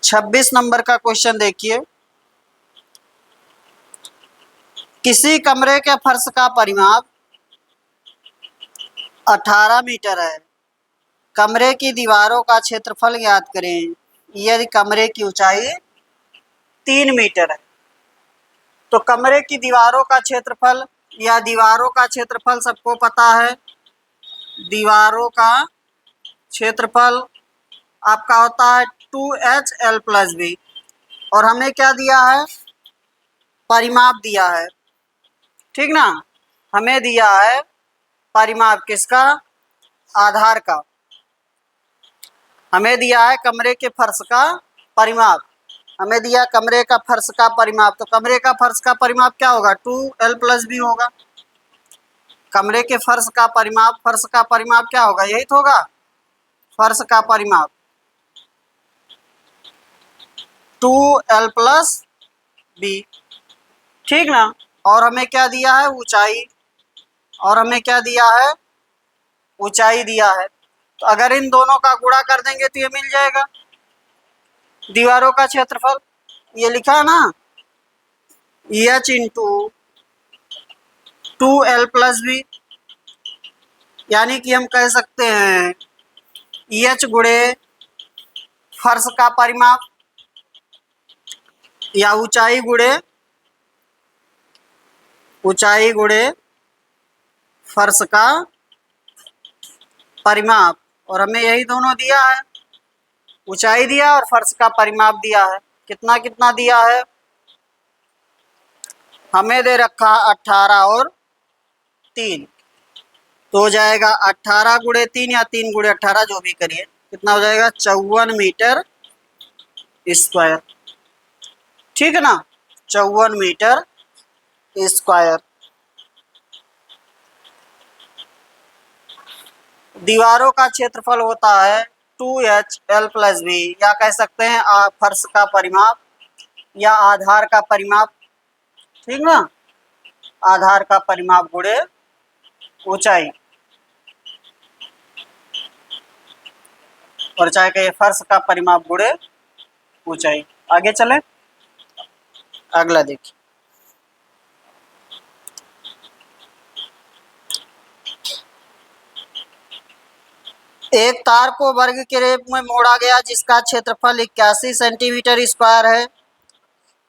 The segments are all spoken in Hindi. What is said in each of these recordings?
26 नंबर का क्वेश्चन देखिए। किसी कमरे के फर्श का परिमाप 18 मीटर है। कमरे की दीवारों का क्षेत्रफल ज्ञात करें यदि कमरे की ऊंचाई 3 मीटर है। तो कमरे की दीवारों का क्षेत्रफल या दीवारों का क्षेत्रफल सबको पता है। दीवारों का क्षेत्रफल आपका होता है 2HL+B और हमें क्या दिया है, परिमाप दिया है, ठीक ना। हमें दिया है परिमाप किसका, आधार का। हमें दिया है कमरे के फर्श का परिमाप, हमें दिया कमरे का फर्श का परिमाप। तो कमरे का फर्श का परिमाप क्या होगा, 2L+B होगा। कमरे के फर्श का परिमाप क्या होगा, यही तो होगा फर्श का परिमाप 2L+B, ठीक ना। और हमें क्या दिया है, ऊंचाई, और हमें क्या दिया है, ऊंचाई दिया है। तो अगर इन दोनों का गुणा कर देंगे तो ये मिल जाएगा दीवारों का क्षेत्रफल। ये लिखा है ना, H इंटू 2L+B, यानी कि हम कह सकते हैं H गुणे फर्श का परिमाप या ऊंचाई गुणे फर्श का परिमाप। और हमें यही दोनों दिया है, ऊंचाई दिया और फर्श का परिमाप दिया है। कितना कितना दिया है, हमें दे रखा 18 और 3, तो हो जाएगा 18 गुणे 3 या 3 गुणे 18, जो भी करिए, कितना हो जाएगा 54 मीटर स्क्वायर, ठीक है ना, 54 मीटर स्क्वायर। दीवारों का क्षेत्रफल होता है 2HL+B, या कह सकते हैं फर्श का परिमाप या आधार का परिमाप, ठीक ना, आधार का परिमाप गुणे ऊंचाई, और चाहे कहिए फर्श का परिमाप गुणे ऊंचाई। आगे चले, अगला देखिए। एक तार को वर्ग के रूप में मोड़ा गया जिसका क्षेत्रफल 81 सेंटीमीटर स्क्वायर है।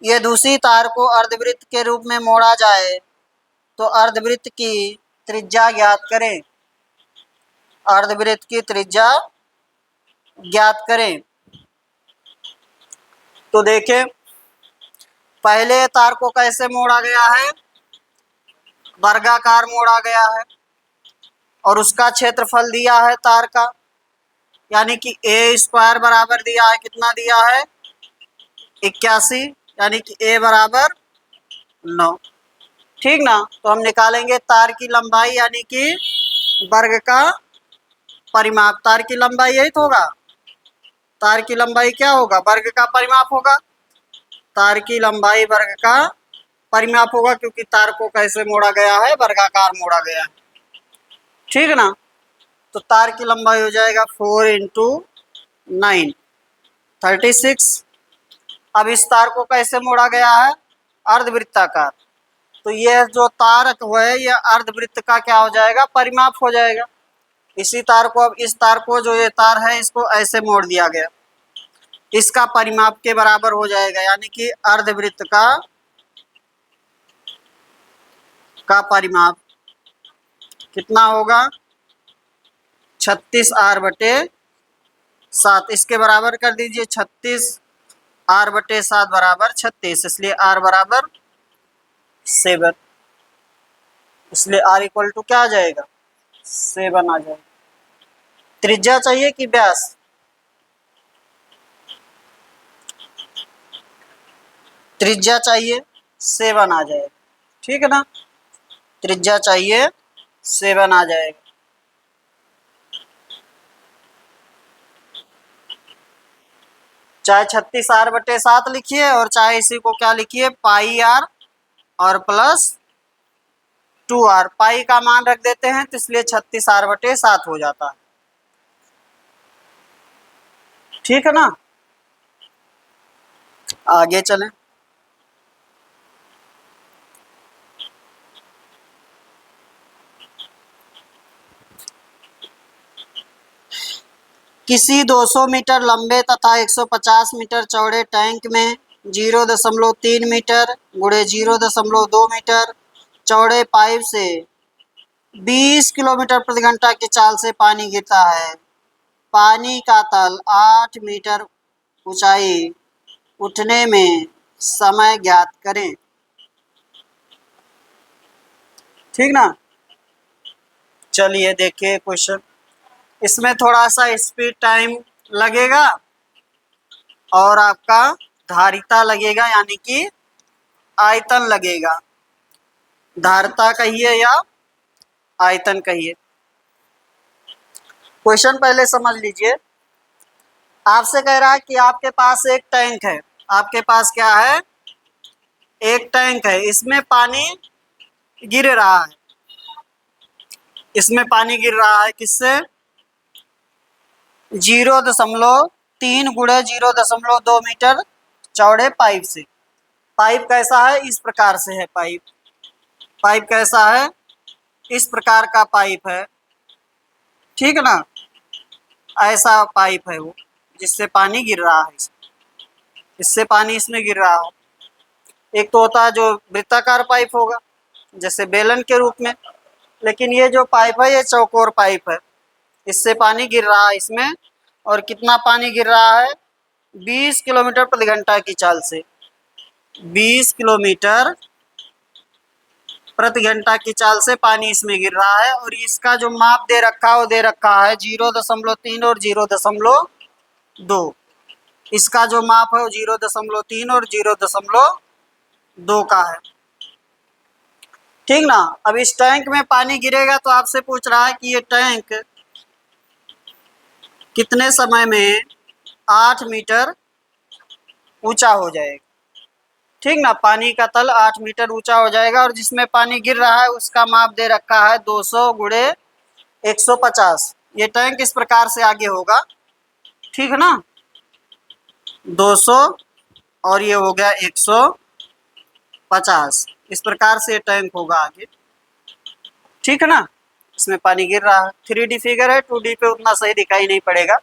यह दूसरी तार को अर्धवृत्त के रूप में मोड़ा जाए तो अर्धवृत्त की त्रिज्या ज्ञात करें। अर्धवृत्त की त्रिज्या ज्ञात करें। तो देखें, पहले तार को कैसे मोड़ा गया है, वर्गाकार मोड़ा गया है, और उसका क्षेत्रफल दिया है तार का, यानी कि A² बराबर दिया है, कितना दिया है 81, यानी कि A बराबर 9, ठीक ना। तो हम निकालेंगे तार की लंबाई, यानी कि वर्ग का परिमाप। तार की लंबाई यही तो होगा, तार की लंबाई क्या होगा, वर्ग का परिमाप होगा। तार की लंबाई वर्ग का परिमाप होगा, क्योंकि तार को कैसे मोड़ा गया है, वर्गाकार मोड़ा गया है, ठीक ना। तो तार की लंबाई हो जाएगा 4 × 9 36। अब इस तार को कैसे मोड़ा गया है, अर्धवृत्ताकार। तो यह जो तार है यह अर्धवृत्त का क्या हो जाएगा, परिमाप हो जाएगा। इसी तार को, अब इस तार को, जो ये तार है इसको ऐसे मोड़ दिया गया, इसका परिमाप के बराबर हो जाएगा, यानी कि अर्धवृत्त का परिमाप कितना होगा 36R/7। इसके बराबर कर दीजिए, 36R/7 बराबर 36, इसलिए R बराबर 7, इसलिए R इक्वल टू क्या आ जाएगा 7 आ जाएगा। त्रिज्या चाहिए कि व्यास, त्रिज्या चाहिए 7 आ जाएगा, ठीक है ना, त्रिज्या चाहिए 7 आ जाएगा। चाहे 36R/7 लिखिए और चाहे इसी को क्या लिखिए πr और +2r। पाई का मान रख देते हैं तो इसलिए 36R/7 हो जाता है, ठीक है ना। आगे चलें। किसी 200 मीटर लंबे तथा 150 मीटर चौड़े टैंक में 0.3 मीटर गुणे 0.2 मीटर चौड़े पाइप से 20 किलोमीटर प्रति घंटा की चाल से पानी गिरता है। पानी का तल 8 मीटर ऊंचाई उठने में समय ज्ञात करें। ठीक ना। चलिए देखिए क्वेश्चन। इसमें थोड़ा सा स्पीड टाइम लगेगा और आपका धारिता लगेगा, यानी कि आयतन लगेगा। धारिता कहिए या आयतन कहिए। क्वेश्चन पहले समझ लीजिए। आपसे कह रहा है कि आपके पास एक टैंक है। आपके पास क्या है? एक टैंक है। इसमें पानी गिर रहा है। इसमें पानी गिर रहा है किससे? 0.3 गुणे 0.2 मीटर चौड़े पाइप से। पाइप कैसा है? इस प्रकार से है पाइप। पाइप कैसा है? इस प्रकार का पाइप है। ठीक है ना। ऐसा पाइप है वो, जिससे पानी गिर रहा है। इससे पानी इसमें गिर रहा हो। एक तो होता है जो वृत्ताकार पाइप होगा, जैसे बेलन के रूप में, लेकिन ये जो पाइप है ये चौकोर पाइप है। इससे पानी गिर रहा है इसमें। और कितना पानी गिर रहा है? 20 किलोमीटर प्रति घंटा की चाल से। 20 किलोमीटर प्रति घंटा की चाल से पानी इसमें गिर रहा है। और इसका जो माप दे रखा है वो दे रखा है 0.3 और 0.2। इसका जो माप है वो 0.3 और 0.2 का है। ठीक ना। अब इस टैंक में पानी गिरेगा तो आपसे पूछ रहा है कि ये टैंक कितने समय में 8 मीटर ऊंचा हो जाएगा। ठीक ना। पानी का तल 8 मीटर ऊंचा हो जाएगा। और जिसमें पानी गिर रहा है उसका माप दे रखा है 200 गुणे 150। ये टैंक इस प्रकार से आगे होगा। ठीक है ना। 200 और ये हो गया 150। इस प्रकार से ये टैंक होगा आगे। ठीक है ना। इसमें पानी गिर रहा है। 3D फिगर है, 2D पे उतना सही दिखाई नहीं पड़ेगा।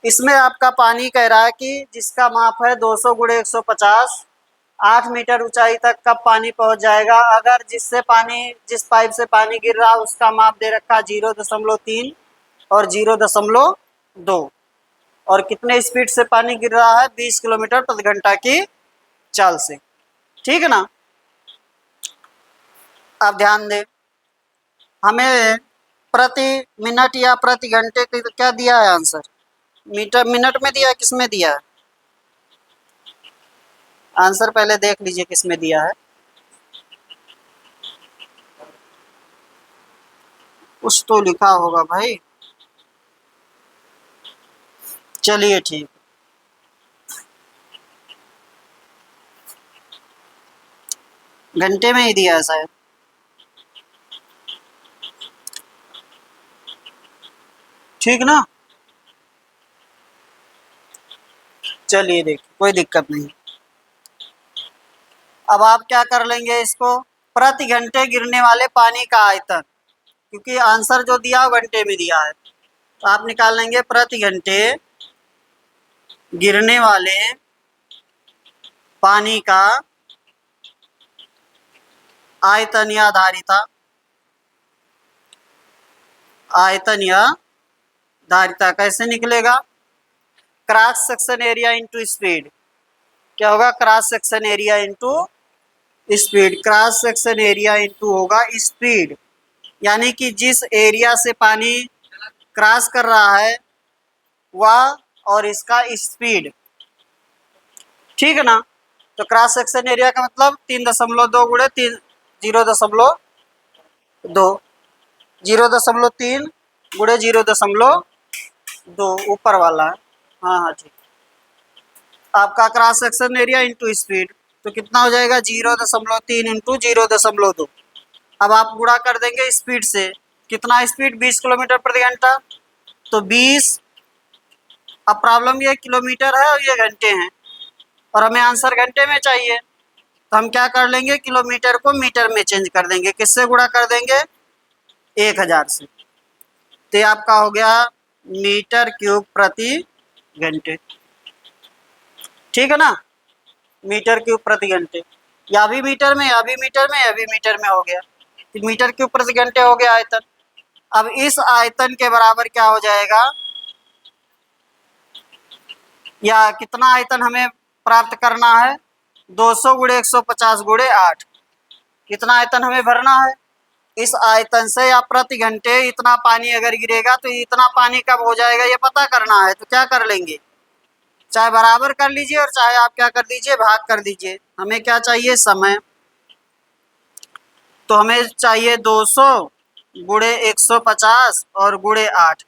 इसमें आपका पानी कह रहा है कि जिसका माप है 200 गुणे 150, 8 मीटर ऊंचाई तक कब पानी पहुंच जाएगा। अगर जिस पाइप से पानी गिर रहा है उसका माप दे रखा 0.3 और 0.2। और कितने स्पीड से पानी गिर रहा है? 20 किलोमीटर प्रति घंटा की चाल से। ठीक है ना। अब ध्यान दें, हमें प्रति मिनट या प्रति घंटे क्या दिया है आंसर? मीटर मिनट में दिया है, किस में दिया है? आंसर पहले देख लीजिए किस में दिया है। कुछ तो लिखा होगा भाई। चलिए ठीक, घंटे में ही दिया है शायद। ठीक ना। चलिए देखिए, कोई दिक्कत नहीं। अब आप क्या कर लेंगे इसको? प्रति घंटे गिरने वाले पानी का आयतन, क्योंकि आंसर जो दिया वो घंटे में दिया है, तो आप निकाल लेंगे प्रति घंटे गिरने वाले पानी का आयतन या धारिता। आयतन या धारिता कैसे निकलेगा? Cross section area into speed. क्या होगा? Cross section area into speed. Cross section area into होगा स्पीड, यानी कि जिस एरिया से पानी क्रॉस कर रहा है वह और इसका स्पीड। ठीक है ना। तो क्रॉस सेक्शन एरिया का मतलब 3.2 गुणे 0.2, 0.3 गुणे 0.2 ऊपर वाला है। हाँ हाँ ठीक। आपका cross section area into speed, तो कितना हो जाएगा? 0.3 इंटू 0.2। अब आप गुणा कर देंगे स्पीड से। कितना स्पीड? 20 किलोमीटर प्रति घंटा। तो 20, अब प्रॉब्लम ये किलोमीटर है और ये घंटे हैं, और हमें आंसर घंटे में चाहिए, तो हम क्या कर लेंगे, किलोमीटर को मीटर में चेंज कर देंगे। किससे गुणा कर देंगे, 1000 से। तो ये आपका हो गया मीटर क्यूब प्रति घंटे। ठीक है ना, मीटर क्यूब प्रति घंटे। या भी मीटर में, या भी मीटर में, या भी मीटर में हो गया, तो मीटर क्यूब प्रति घंटे हो गया आयतन। अब इस आयतन के बराबर क्या हो जाएगा, या कितना आयतन हमें प्राप्त करना है, 200 गुणे 150 गुणे 8। कितना आयतन हमें भरना है, इस आयतन से या प्रति घंटे इतना पानी अगर गिरेगा तो इतना पानी कब हो जाएगा ये पता करना है। तो क्या कर लेंगे, चाहे बराबर कर लीजिए और चाहे आप क्या कर दीजिए, भाग कर दीजिए। हमें क्या चाहिए, समय। तो हमें चाहिए 200 गुणे 150 और गुणे 8,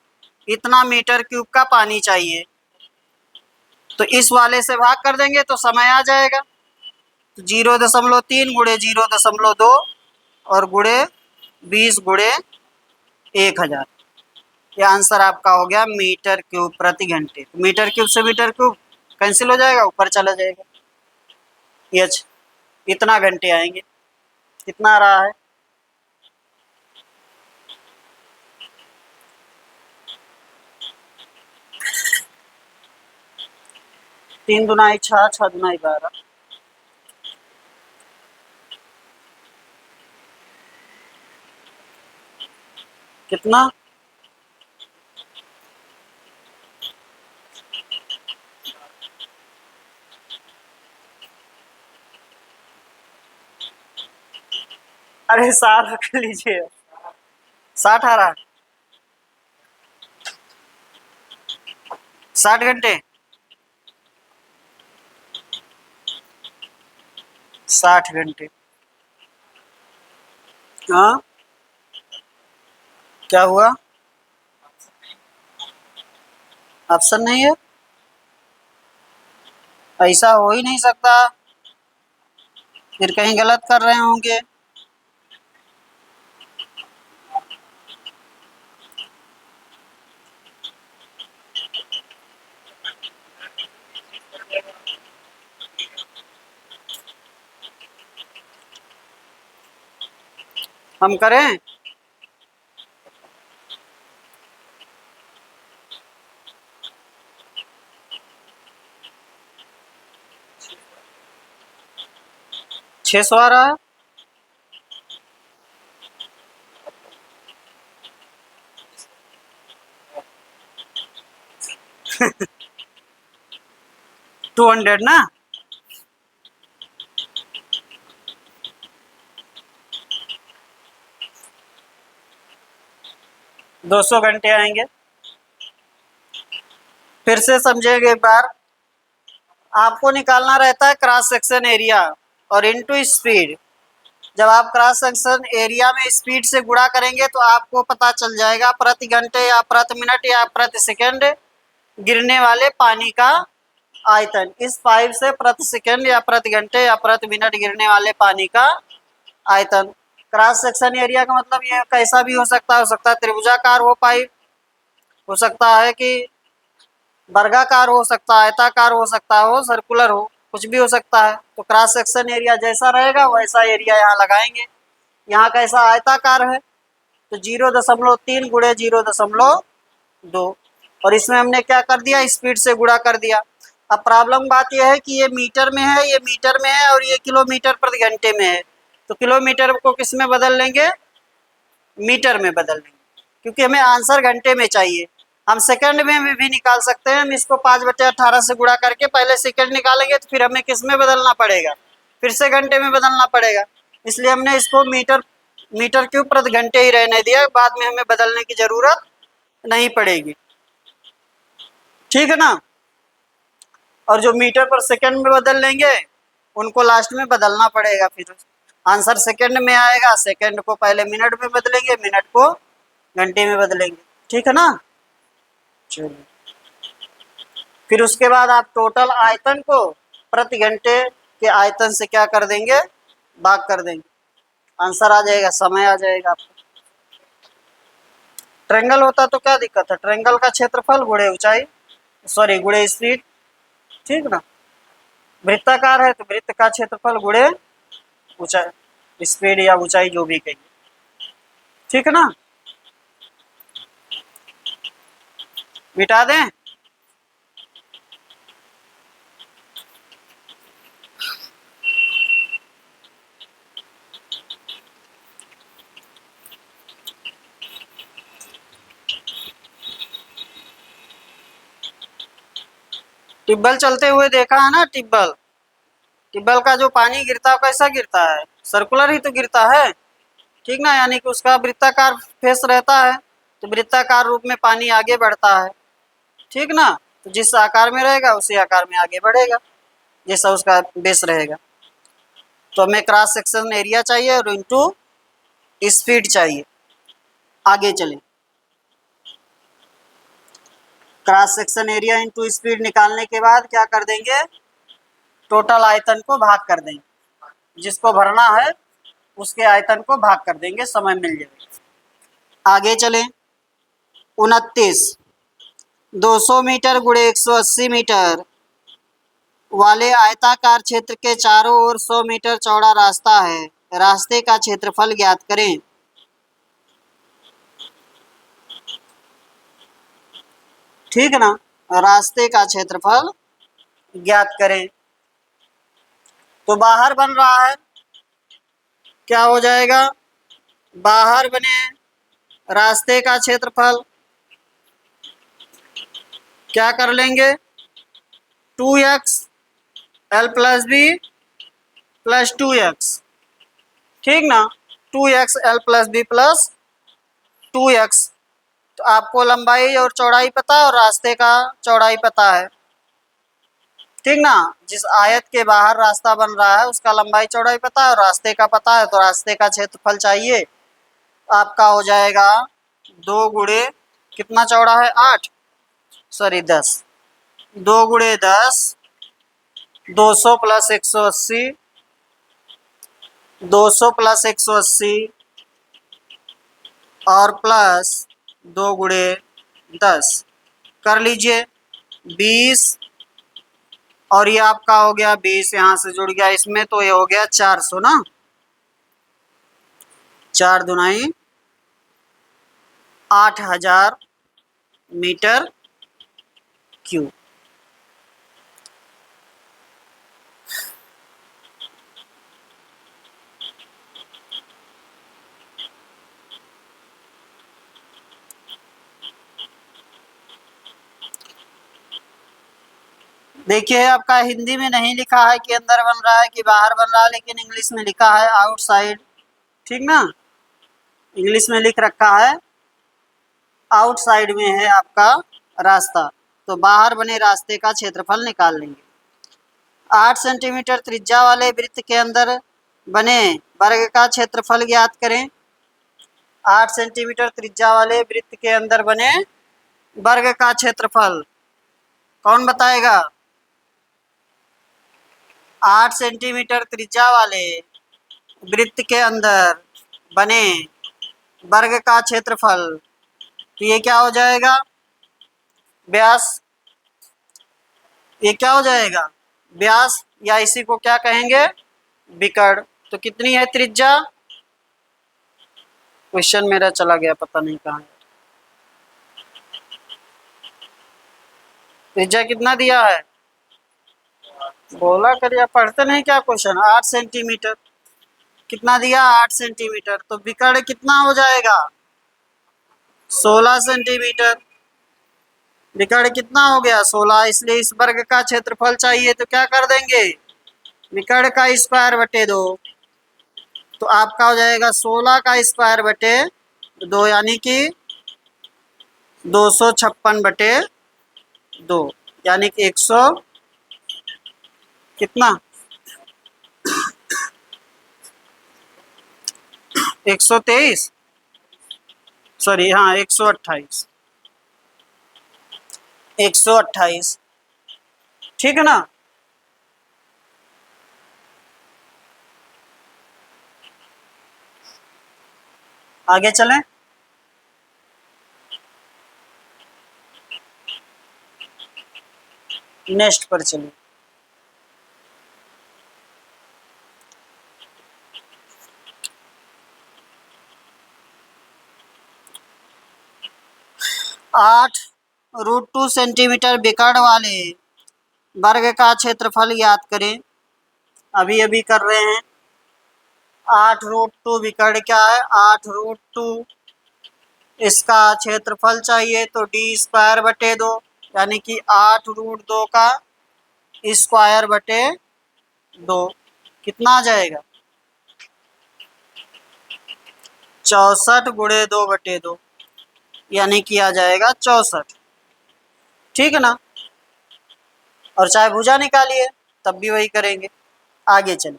इतना मीटर क्यूब का पानी चाहिए। तो इस वाले से भाग कर देंगे तो समय आ जाएगा। तो 0.3 गुणे 0.2 और गुणे 20 गुणे 1000। ये आंसर आपका हो गया मीटर क्यूब प्रति घंटे। मीटर क्यूब से मीटर क्यूब कैंसिल हो जाएगा, ऊपर चला जाएगा। एच, इतना घंटे आएंगे। कितना आ रहा है, 3 दूना 6, 6 दूना 11। कितना, अरे 60 रख लीजिए, 60 आ रहा, 60 घंटे, 60 घंटे। हाँ, क्या हुआ, ऑप्शन नहीं है, ऐसा हो ही नहीं सकता, फिर कहीं गलत कर रहे होंगे। हम करें, छह सौ आ रहा है। टू 200 ना, दो 200 घंटे आएंगे। फिर से समझेंगे एक बार, आपको निकालना रहता है क्रॉस सेक्शन एरिया और इनटू स्पीड। जब आप क्रॉस सेक्शन एरिया में स्पीड से गुणा करेंगे तो आपको पता चल जाएगा प्रति घंटे या प्रति मिनट या प्रति सेकंड गिरने वाले पानी का आयतन। इस पाइप से प्रति सेकंड या प्रति घंटे या प्रति मिनट गिरने वाले पानी का आयतन। क्रॉस सेक्शन एरिया का मतलब ये कैसा भी हो सकता है त्रिभुजाकार हो पाइप, हो सकता है कि वर्गाकार हो सकता है, आयताकार हो सकता हो, सर्कुलर हो, कुछ भी हो सकता है। तो क्रॉस सेक्शन एरिया जैसा रहेगा वैसा एरिया यहाँ लगाएंगे। यहाँ कैसा आयताकार है तो 0.3 गुणे 0.2, और इसमें हमने क्या कर दिया, स्पीड से गुणा कर दिया। अब प्रॉब्लम बात यह है कि ये मीटर में है, ये मीटर में है और ये किलोमीटर प्रति घंटे में है। तो किलोमीटर को किस में बदल लेंगे, मीटर में बदल लेंगे, क्योंकि हमें आंसर घंटे में चाहिए। हम सेकंड में भी निकाल सकते हैं। हम इसको 5/18 से गुणा करके पहले सेकंड निकालेंगे तो फिर हमें किस में बदलना पड़ेगा, फिर से घंटे में बदलना पड़ेगा। इसलिए हमने इसको मीटर क्यूब प्रति घंटे ही रहने दिया, बाद में हमें बदलने की जरूरत नहीं पड़ेगी। ठीक है ना, और जो मीटर पर सेकंड में बदल लेंगे उनको लास्ट में बदलना पड़ेगा। फिर आंसर सेकंड में आएगा, सेकंड को पहले मिनट में बदलेंगे, मिनट को घंटे में बदलेंगे। ठीक है ना, चलिए। फिर उसके बाद आप टोटल आयतन को प्रति घंटे के आयतन से क्या कर देंगे, भाग कर देंगे, आंसर आ जाएगा, समय आ जाएगा आपको। ट्रायंगल होता तो क्या दिक्कत है, ट्रायंगल का क्षेत्रफल गुणे ऊंचाई, सॉरी गुणे स्पीड। ठीक ना, वृत्ताकार है तो वृत्त का क्षेत्रफल गुणे ऊंचाई, स्पीड या ऊंचाई जो भी कहिए, ठीक है ना। मिटा दें। टिब्बल चलते हुए देखा है ना, टिब्बल, टिब्बल का जो पानी गिरता है कैसा गिरता है, सर्कुलर ही तो गिरता है, ठीक ना, यानी कि उसका वृत्ताकार फेस रहता है, तो वृत्ताकार रूप में पानी आगे बढ़ता है, ठीक ना। तो जिस आकार में रहेगा उसी आकार में आगे बढ़ेगा, जैसा उसका बेस रहेगा। तो हमें क्रॉस सेक्शन एरिया चाहिए और इंटू स्पीड चाहिए। आगे चलें, cross section area into speed निकालने के बाद क्या कर देंगे, टोटल आयतन को भाग कर देंगे, जिसको भरना है उसके आयतन को भाग कर देंगे, समय मिल जाएगा। आगे चलें, 29 200 मीटर गुणे 180 मीटर वाले आयताकार क्षेत्र के चारों ओर 100 मीटर चौड़ा रास्ता है, रास्ते का क्षेत्रफल ज्ञात करें। ठीक है ना, रास्ते का क्षेत्रफल ज्ञात करें। तो बाहर बन रहा है, क्या हो जाएगा, बाहर बने रास्ते का क्षेत्रफल क्या कर लेंगे, 2x l plus b plus 2x, ठीक ना, 2x l plus b plus 2x। तो आपको लंबाई और चौड़ाई पता है और रास्ते का चौड़ाई पता है, ठीक ना। जिस आयत के बाहर रास्ता बन रहा है उसका लंबाई चौड़ाई पता है और रास्ते का पता है, तो रास्ते का क्षेत्रफल चाहिए। आपका हो जाएगा 2 गुणे कितना चौड़ा है, 8 सॉरी 10, 2 गुणे 10 200 प्लस 180, 200 प्लस 180 और प्लस 2 गुणे 10 कर लीजिए 20, और ये आपका हो गया 20, यहाँ से जुड़ गया इसमें, तो ये हो गया 400 ना, 4 दुनाई 8000 मीटर क्यूब। देखिए आपका हिंदी में नहीं लिखा है कि अंदर बन रहा है कि बाहर बन रहा है, लेकिन इंग्लिश में लिखा है आउटसाइड, ठीक ना, इंग्लिश में लिख रखा है आउटसाइड में है आपका रास्ता। तो बाहर बने रास्ते का क्षेत्रफल निकाल लेंगे। 8 सेंटीमीटर त्रिज्या वाले वृत्त के अंदर बने वर्ग का क्षेत्रफल ज्ञात करें। 8 सेंटीमीटर त्रिज्या वाले वृत्त के अंदर बने वर्ग का क्षेत्रफल कौन बताएगा, 8 सेंटीमीटर त्रिज्या वाले वृत्त के अंदर बने वर्ग का क्षेत्रफल, तो ये क्या हो जाएगा, व्यास, ये क्या हो जाएगा, व्यास, या इसी को क्या कहेंगे, विकर्ण। तो कितनी है त्रिज्या, क्वेश्चन मेरा चला गया पता नहीं कहाँ है, त्रिज्या कितना दिया है, बोला करिए, पढ़ते नहीं क्या क्वेश्चन, 8 सेंटीमीटर, कितना दिया 8 सेंटीमीटर, तो विकर्ण कितना हो जाएगा 16 सेंटीमीटर, विकर्ण कितना हो गया 16, इसलिए इस वर्ग का क्षेत्रफल चाहिए, तो क्या कर देंगे, विकर्ण का स्क्वायर बटे 2, तो आपका हो जाएगा 16 का स्क्वायर बटे 2, यानी कि 256 बटे 2, यानी कि 100 कितना 123, सॉरी हाँ 128, 128, ठीक है ना। आगे चलें, नेक्स्ट पर चलें। 8√2 सेंटीमीटर विकर्ण वाले वर्ग का क्षेत्रफल याद करें। अभी अभी कर रहे हैं। 8√2 विकर्ण क्या है? 8√2, इसका क्षेत्रफल चाहिए तो d² बटे 2, यानी कि 8√2 का स्क्वायर बटे 2 कितना आ जाएगा? 64 गुणे 2/2, यानी कि आ जाएगा 64। ठीक है ना? और चाहे भुजा निकालिए तब भी वही करेंगे। आगे चलिए।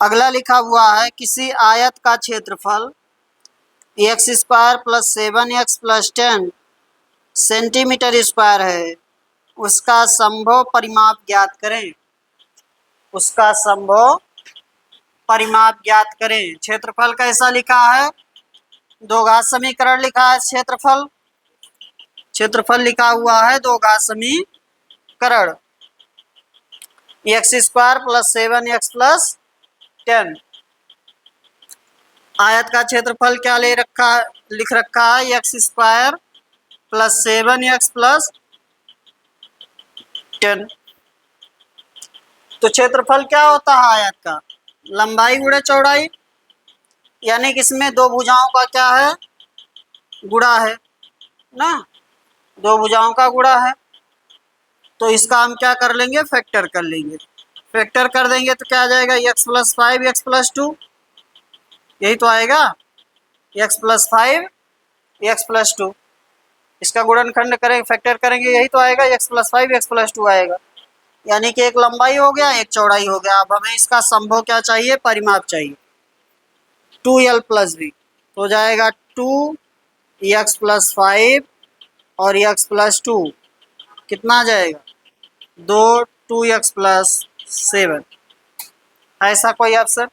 अगला लिखा हुआ है किसी आयत का क्षेत्रफल x² + 7x + 10 सेंटीमीटर स्क्वायर है, उसका संभव परिमाप ज्ञात करें। उसका संभव परिमाप ज्ञात करें। क्षेत्रफल कैसा लिखा है? दो घात समीकरण लिखा है। क्षेत्रफल लिखा हुआ है दो घात समीकरण, x² + 7x + 10। आयत का क्षेत्रफल क्या लिख रखा है? x² + 7x + 10। तो क्षेत्रफल क्या होता है आयत का? लंबाई गुणे चौड़ाई, यानी कि इसमें दो भुजाओं का क्या है? गुणा है ना, दो भुजाओं का गुणा है। तो इसका हम क्या कर लेंगे? फैक्टर कर लेंगे। फैक्टर कर देंगे तो क्या आ जाएगा? x + 5 x + 2, यही तो आएगा। x + 5 x + 2, इसका गुणनखंड करेंगे, फैक्टर करेंगे, यही तो आएगा। x + 5 x + 2 आएगा, यानी कि एक लंबाई हो गया, एक चौड़ाई हो गया। अब हमें इसका संभव क्या चाहिए? परिमाप चाहिए। 2l + b हो जाएगा 2x + 5 और x + 2 कितना आ जाएगा? 2 2x + 7। ऐसा कोई ऑप्शन?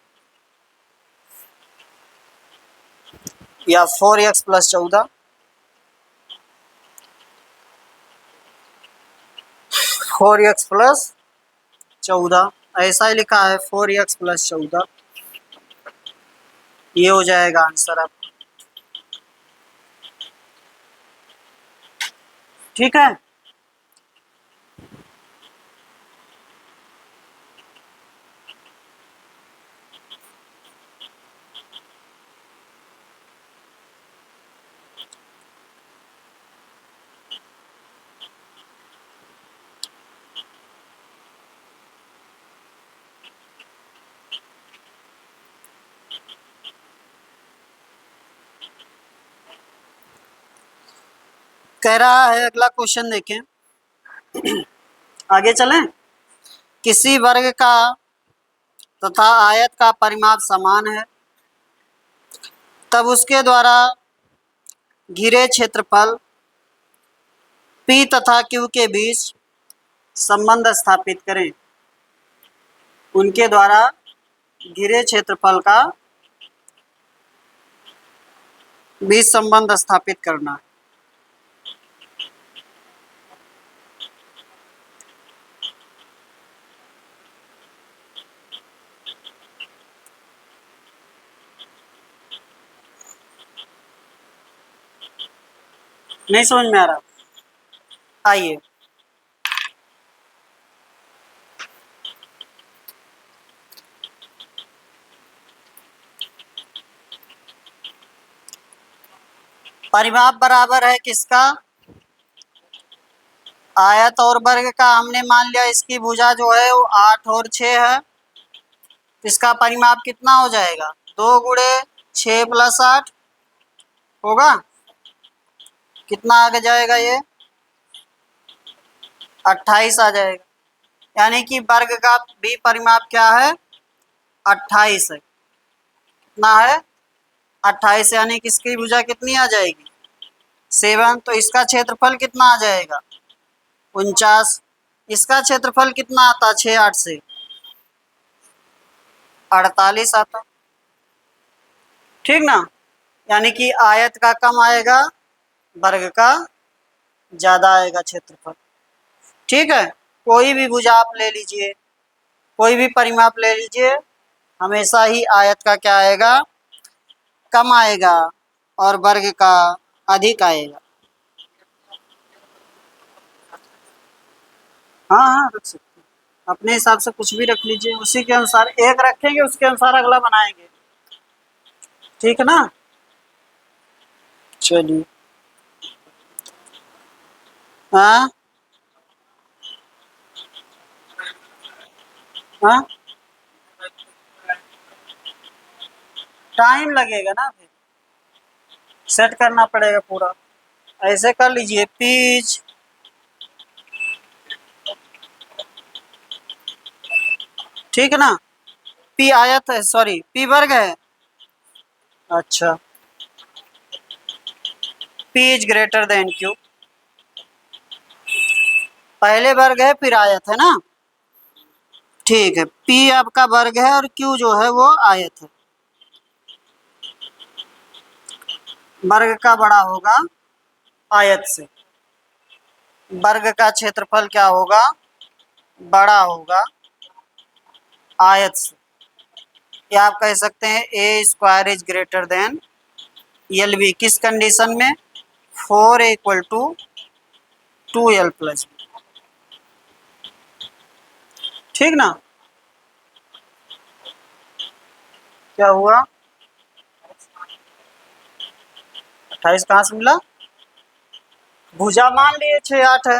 या 4x + 14, 4x + 14 ऐसा ही लिखा है, 4x + 14। ये हो जाएगा आंसर आपका। ठीक है। कह रहा है अगला क्वेश्चन देखें। आगे चलें। किसी वर्ग का तथा आयत का परिमाप समान है, तब उसके द्वारा घिरे क्षेत्रफल P तथा Q के बीच संबंध स्थापित करें। उनके द्वारा घिरे क्षेत्रफल का बीच संबंध स्थापित करना। नहीं समझ में आ रहा? आइए। परिमाप बराबर है किसका? आयत और वर्ग का। हमने मान लिया इसकी भुजा जो है वो 8 और 6 है। इसका परिमाप कितना हो जाएगा? 2 गुणे 6 + 8 होगा। कितना आगे जाएगा? ये 28 आ जाएगा, यानी कि वर्ग का भी परिमाप क्या है? 28 है। कितना है? 28, यानी कि इसकी भुजा कितनी आ जाएगी? 7। तो इसका क्षेत्रफल कितना आ जाएगा? 49। इसका क्षेत्रफल कितना आता? 6 8 से 48 आता। ठीक ना? यानी कि आयत का कम आएगा, वर्ग का ज़्यादा आएगा क्षेत्रफल। ठीक है, कोई भी भुजा आप ले लीजिए, कोई भी परिमाप ले लीजिए, हमेशा ही आयत का क्या आएगा, कम आएगा और वर्ग का अधिक आएगा। हाँ हाँ रख सकते हैं, अपने हिसाब से कुछ भी रख लीजिए, उसी के अनुसार एक रखेंगे, उसके अनुसार अगला बनाएंगे। ठीक है ना। चलिए। हाँ हाँ टाइम लगेगा ना, फिर सेट करना पड़ेगा पूरा। ऐसे कर लीजिए, पीच ठीक है ना, पी आयत है, सॉरी पी वर्ग है। अच्छा, P is greater then Q, पहले वर्ग है फिर आयत है ना। ठीक है, पी आपका वर्ग है और क्यू जो है वो आयत है। वर्ग का बड़ा होगा आयत से, वर्ग का क्षेत्रफल क्या होगा, बड़ा होगा आयत से। या आप कह सकते हैं a square is greater than l b, किस कंडीशन में, 4 equal to 2l plus B. ठीक ना। क्या हुआ, 28 कहाँ से मिला, भुजा मान लिए 6 8 है,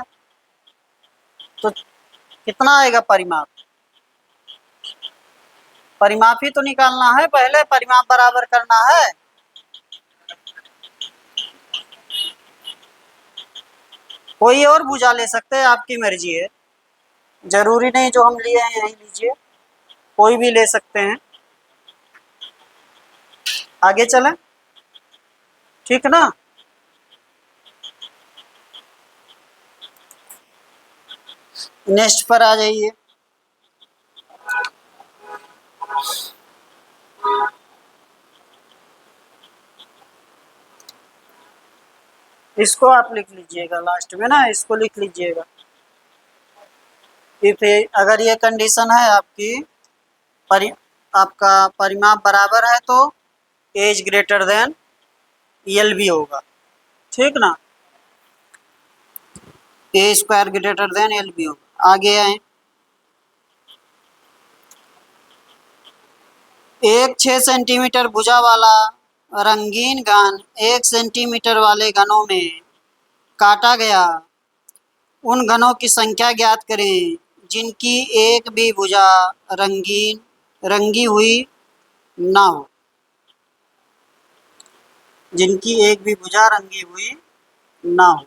तो कितना आएगा परिमाप, परिमाप ही तो निकालना है, पहले परिमाप बराबर करना है। कोई और भुजा ले सकते हैं, आपकी मर्जी है, जरूरी नहीं जो हम लिए हैं यही लीजिए, कोई भी ले सकते हैं। आगे चलें, ठीक ना। नेक्स्ट पर आ जाइए। इसको आप लिख लीजिएगा लास्ट में ना, इसको लिख लीजिएगा। इफ अगर ये कंडीशन है आपकी, आपका परिमाप बराबर है तो as greater than l b होगा। ठीक ना, a square greater than l b होगा। आगे आए, एक 6 सेंटीमीटर भुजा वाला रंगीन घन 1 सेंटीमीटर वाले घनों में काटा गया, उन घनों की संख्या ज्ञात करें जिनकी एक भी भुजा रंगी हुई ना हो, जिनकी एक भी भुजा रंगी हुई ना हो।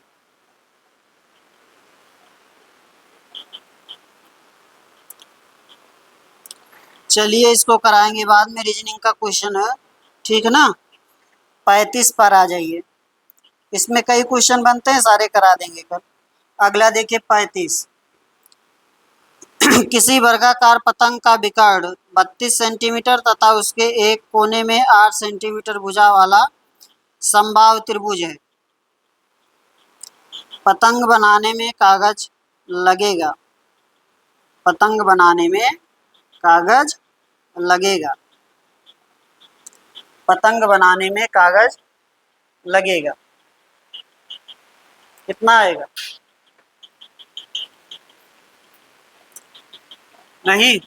चलिए इसको कराएंगे बाद में, रीजनिंग का क्वेश्चन है। ठीक है ना। 35 पर आ जाइए, इसमें कई क्वेश्चन बनते हैं, सारे करा देंगे कल। अगला देखिए 35। किसी वर्गाकार पतंग का विकर्ण 32 सेंटीमीटर तथा उसके एक कोने में 8 सेंटीमीटर भुजा वाला समबाहु त्रिभुज है। पतंग बनाने में कागज लगेगा, पतंग बनाने में कागज लगेगा, पतंग बनाने में कागज लगेगा, कितना आएगा, नहीं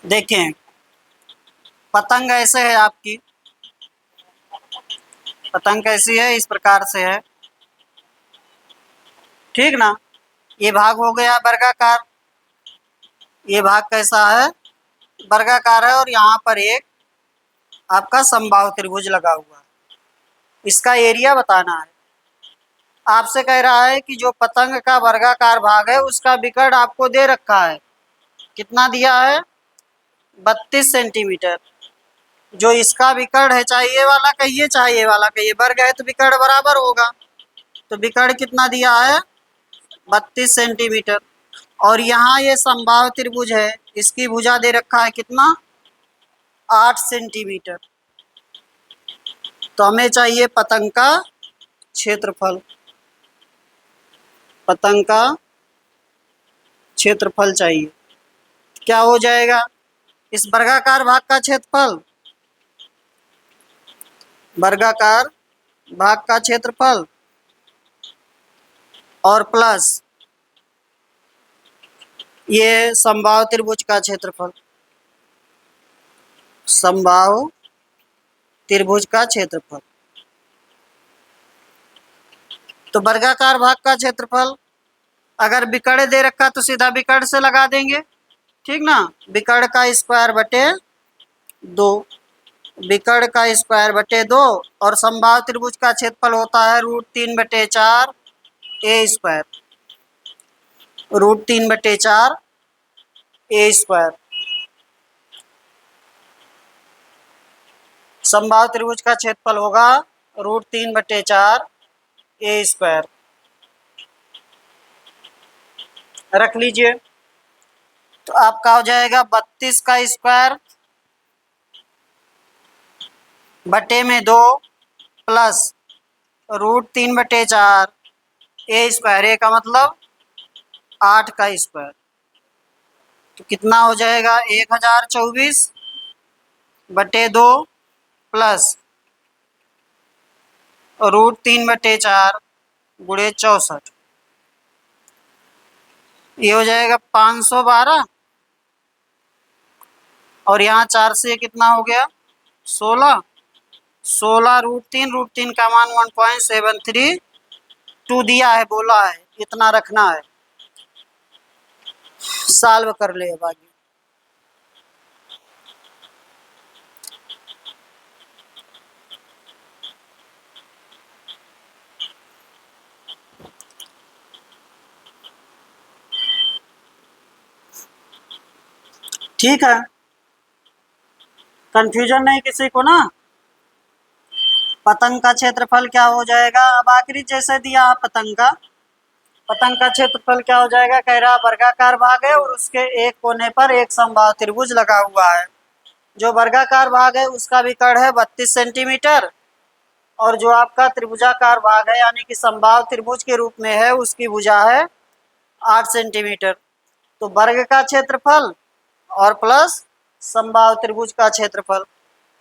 देखें, पतंग ऐसे है आपकी, पतंग कैसी है, इस प्रकार से है। ठीक ना, ये भाग हो गया वर्गाकार, ये भाग कैसा है, वर्गाकार है, और यहाँ पर एक आपका समबाहु त्रिभुज लगा हुआ है, इसका एरिया बताना है। आपसे कह रहा है कि जो पतंग का वर्गाकार भाग है उसका विकर्ण आपको दे रखा है, कितना दिया है, 32 सेंटीमीटर। जो इसका विकर्ण है, चाहिए वाला कहिए, चाहिए वाला कहिए, वर्ग है तो विकर्ण बराबर होगा, तो विकर्ण कितना दिया है, 32 सेंटीमीटर। और यहाँ ये समबाहु त्रिभुज है, इसकी भुजा दे रखा है कितना, 8 सेंटीमीटर। तो हमें चाहिए पतंग का क्षेत्रफल, पतंग का क्षेत्रफल चाहिए। क्या हो जाएगा, इस वर्गाकार भाग का क्षेत्रफल, वर्गाकार भाग का क्षेत्रफल और प्लस ये समबाहु त्रिभुज का क्षेत्रफल, समबाहु त्रिभुज का क्षेत्रफल। तो वर्गाकार भाग का क्षेत्रफल, अगर विकर्ण दे रखा तो सीधा विकर्ण से लगा देंगे, ठीक ना। विकर्ण का स्क्वायर बटे 2, विकर्ण का स्क्वायर बटे 2, और समबाहु त्रिभुज का क्षेत्रफल होता है √3/4 ए स्क्वायर, √3/4 ए स्क्वायर। समबाहु त्रिभुज का क्षेत्रफल होगा √3/4 ए स्क्वायर, रख लीजिए। तो आपका हो जाएगा 32 का स्क्वायर बटे में 2 प्लस √3/4 ए स्क्वायर, ए का मतलब 8 का स्क्वायर। तो कितना हो जाएगा, 1024 बटे 2 प्लस √3/4 गुणे 64, ये हो जाएगा 512। और यहाँ 4 से कितना हो गया, 16, 16 √3 का मान 1.732 दिया है, बोला है इतना रखना है। सॉल्व कर ले अब आगे। ठीक है, कंफ्यूजन नहीं किसी को ना। पतंग का क्षेत्रफल क्या हो जाएगा, अब आखिरी जैसे दिया पतंग का क्षेत्रफल क्या हो जाएगा, कह रहा वर्गाकार भाग है और उसके एक कोने पर एक समबाहु त्रिभुज लगा हुआ है। जो वर्गाकार भाग है उसका विकर्ण है 32 सेंटीमीटर, और जो आपका त्रिभुजाकार भाग है यानी कि समबाहु त्रिभुज के रूप में है उसकी भुजा है 8 सेंटीमीटर। तो वर्ग का क्षेत्रफल और प्लस समबाहु त्रिभुज का क्षेत्रफल,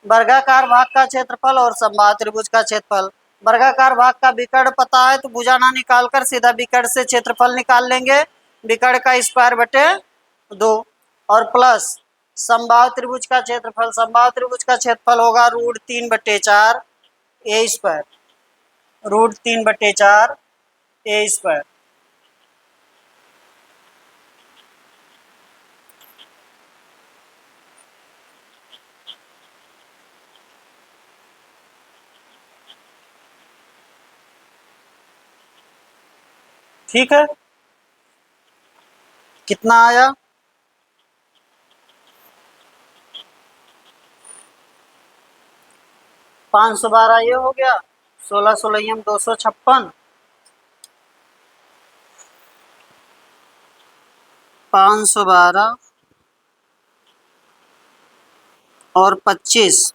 वर्गाकार भाग का क्षेत्रफल और समबाहु त्रिभुज का क्षेत्रफल। वर्गाकार भाग का विकर्ण पता है तो भुजा ना निकालकर सीधा विकर्ण से क्षेत्रफल निकाल लेंगे, विकर्ण का स्क्वायर बटे 2, और प्लस समबाहु त्रिभुज का क्षेत्रफल, समबाहु त्रिभुज का क्षेत्रफल होगा √3/4 ए स्क्वायर, √3/4 ए स्क्वायर। ठीक है, कितना आया, 512 ये हो गया, 16 16 256, 512 और 25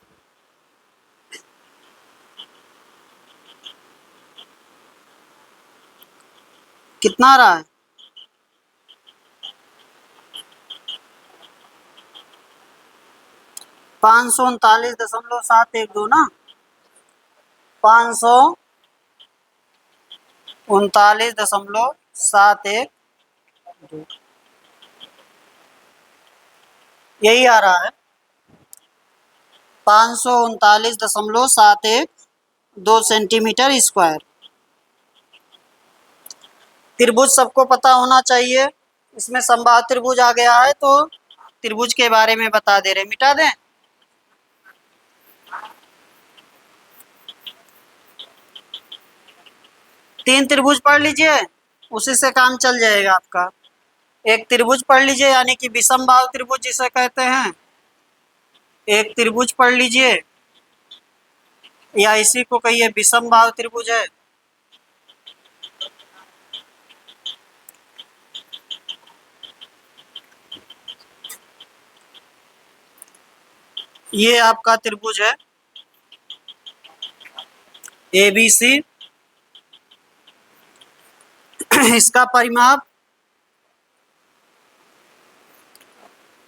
कितना आ रहा है, 539.712 ना, 539.712 यही आ रहा है, 539.712 सेंटीमीटर स्क्वायर। त्रिभुज सबको पता होना चाहिए, इसमें समबाहु त्रिभुज आ गया है तो त्रिभुज के बारे में बता दे रहे, मिटा दें। तीन त्रिभुज पढ़ लीजिए, उसी से काम चल जाएगा आपका। एक त्रिभुज पढ़ लीजिए यानी कि विषमबाहु त्रिभुज जिसे कहते हैं, एक त्रिभुज पढ़ लीजिए या इसी को कहिए विषमबाहु त्रिभुज है। ये आपका त्रिभुज है ABC। इसका परिमाप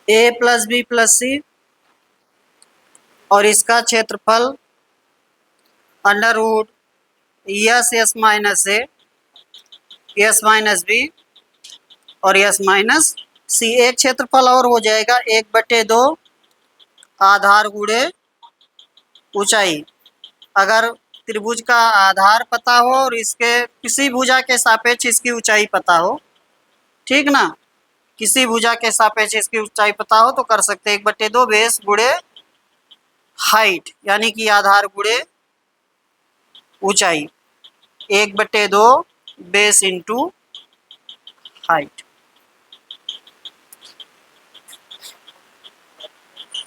A+B+C और इसका क्षेत्रफल √ S(S-A) S-B और S-C। एक क्षेत्रफल और हो जाएगा 1/2 आधार गुणे ऊंचाई। अगर त्रिभुज का आधार पता हो और इसके किसी भुजा के सापेक्ष इसकी ऊंचाई पता हो, ठीक ना, किसी भुजा के सापेक्ष इसकी ऊंचाई पता हो तो कर सकते हैं 1/2 बेस गुणे हाइट, यानी कि आधार गुणे ऊंचाई 1/2 बेस इंटू हाइट।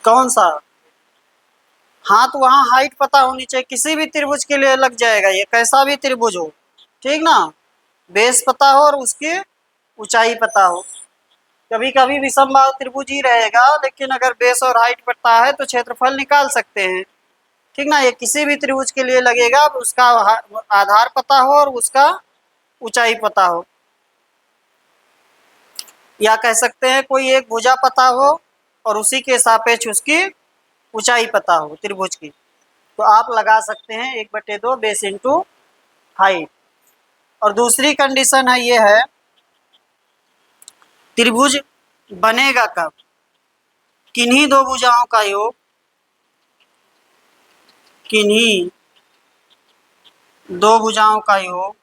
कौन सा? हाँ तो वहाँ हाइट पता होनी चाहिए, किसी भी त्रिभुज के लिए लग जाएगा, ये कैसा भी त्रिभुज हो, ठीक ना, बेस पता हो और उसकी ऊंचाई पता हो। कभी कभी विषमबाहु त्रिभुज ही रहेगा, लेकिन अगर बेस और हाइट पता है तो क्षेत्रफल निकाल सकते हैं, ठीक ना। ये किसी भी त्रिभुज के लिए लगेगा, उसका आधार पता हो और उसका ऊंचाई पता हो, या कह सकते हैं कोई एक भुजा पता हो और उसी के सापेक्ष उसकी ऊंचाई पता हो त्रिभुज की, तो आप लगा सकते हैं 1/2 बेस इंटू हाइट। और दूसरी कंडीशन है, ये है त्रिभुज बनेगा कब? किन्हीं दो भुजाओं का योग, किन्हीं दो भुजाओं का योग,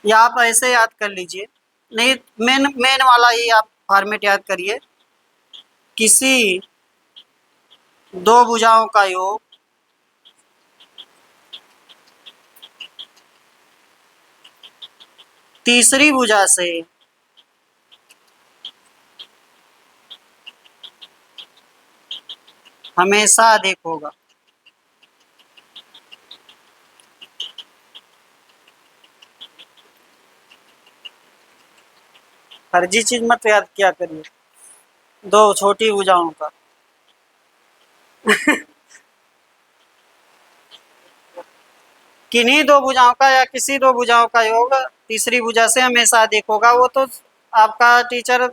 या आप ऐसे याद कर लीजिए, नहीं मेन मेन वाला ही आप फॉर्मेट याद करिए, किसी दो भुजाओं का योग तीसरी भुजा से हमेशा अधिक होगा। फर्जी चीज मत याद किया करिए, दो छोटी भुजाओं का। किन्हीं दो भुजाओं का या किसी दो भुजाओं का योग तीसरी भुजा से हमेशा अधिक होगा। वो तो आपका टीचर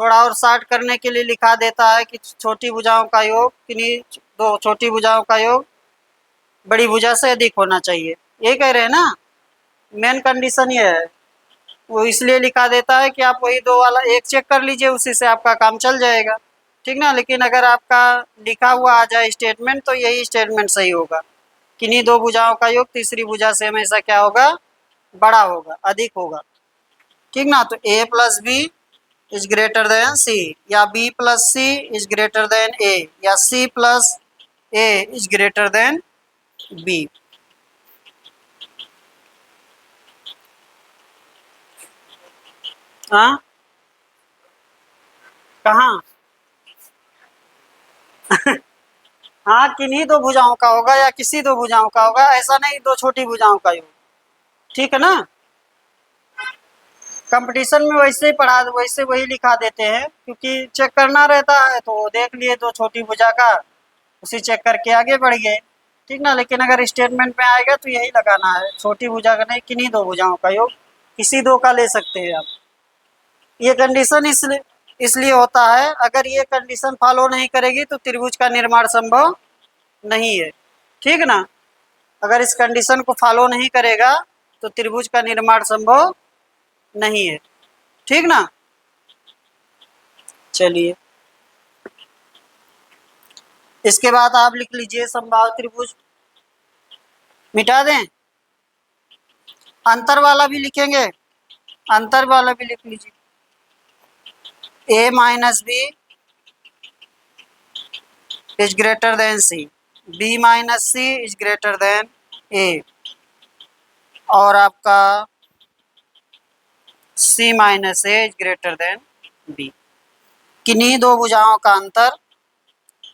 थोड़ा और शार्ट करने के लिए लिखा देता है कि छोटी भुजाओं का योग, किन्हीं दो छोटी भुजाओं का योग बड़ी भुजा से अधिक होना चाहिए, ये कह रहे हैं ना। मेन कंडीशन ये है, वो इसलिए लिखा देता है कि आप वही दो वाला एक चेक कर लीजिए, उसी से आपका काम चल जाएगा, ठीक ना। लेकिन अगर आपका लिखा हुआ आ जाए स्टेटमेंट तो यही स्टेटमेंट सही होगा, किन्हीं दो भुजाओं का योग तीसरी भुजा से हमेशा क्या होगा? बड़ा होगा, अधिक होगा, ठीक ना। तो A+B is greater then C, या B+C is greater then A, या C+A is greater then B। हाँ कहाँ? हाँ किन्हीं दो भुजाओं का होगा या किसी दो भुजाओं का होगा, ऐसा नहीं दो छोटी भुजाओं का योग, ठीक है ना। कंपटीशन में वैसे ही पढ़ा, वैसे वही लिखा देते हैं, क्योंकि चेक करना रहता है, तो देख लिए दो छोटी भुजा का, उसी चेक करके आगे बढ़ गए, ठीक ना। लेकिन अगर स्टेटमेंट में आएगा तो यही लगाना है, छोटी भुजा का नहीं, किन्हीं दो भुजाओं का योग, किसी दो का ले सकते हैं आप। ये कंडीशन इसलिए होता है, अगर ये कंडीशन फॉलो नहीं करेगी तो त्रिभुज का निर्माण संभव नहीं है, ठीक ना। अगर इस कंडीशन को फॉलो नहीं करेगा तो त्रिभुज का निर्माण संभव नहीं है, ठीक ना। चलिए इसके बाद आप लिख लीजिए समबाहु त्रिभुज, मिटा दें, अंतर वाला भी लिखेंगे, अंतर वाला भी लिख लीजिए, A-B is greater then C, B-C is greater then A, और आपका C-A is greater then B। किन्हीं दो भुजाओं का अंतर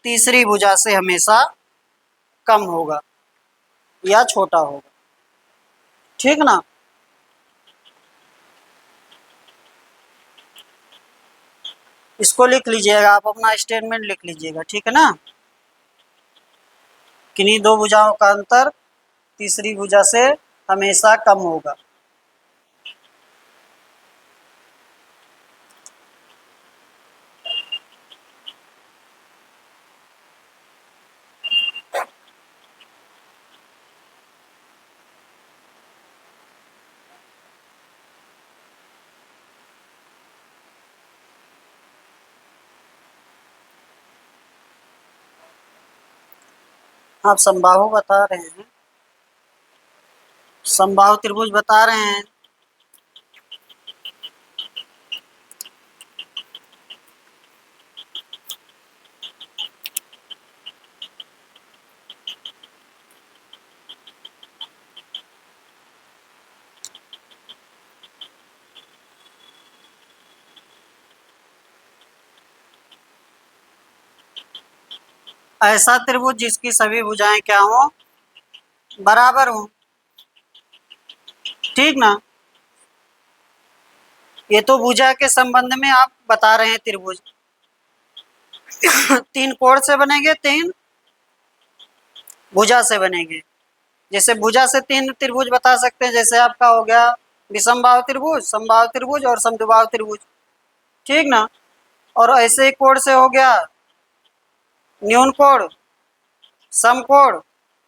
तीसरी भुजा से हमेशा कम होगा या छोटा होगा, ठीक ना। इसको लिख लीजिएगा, आप अपना स्टेटमेंट लिख लीजिएगा, ठीक है ना। किन्हीं दो भुजाओं का अंतर तीसरी भुजा से हमेशा कम होगा। आप समबाहु बता रहे हैं, समबाहु त्रिभुज बता रहे हैं। ऐसा त्रिभुज जिसकी सभी भुजाएं क्या हों, बराबर हों, ठीक ना। ये तो भुजा के संबंध में आप बता रहे हैं त्रिभुज। तीन कोण से बनेंगे, तीन भुजा से बनेंगे। जैसे भुजा से तीन त्रिभुज बता सकते हैं, जैसे आपका हो गया विषमबाहु त्रिभुज, समबाहु त्रिभुज और समद्विबाहु त्रिभुज, ठीक ना। और ऐसे ही कोण से हो गया न्यून कोण, समकोण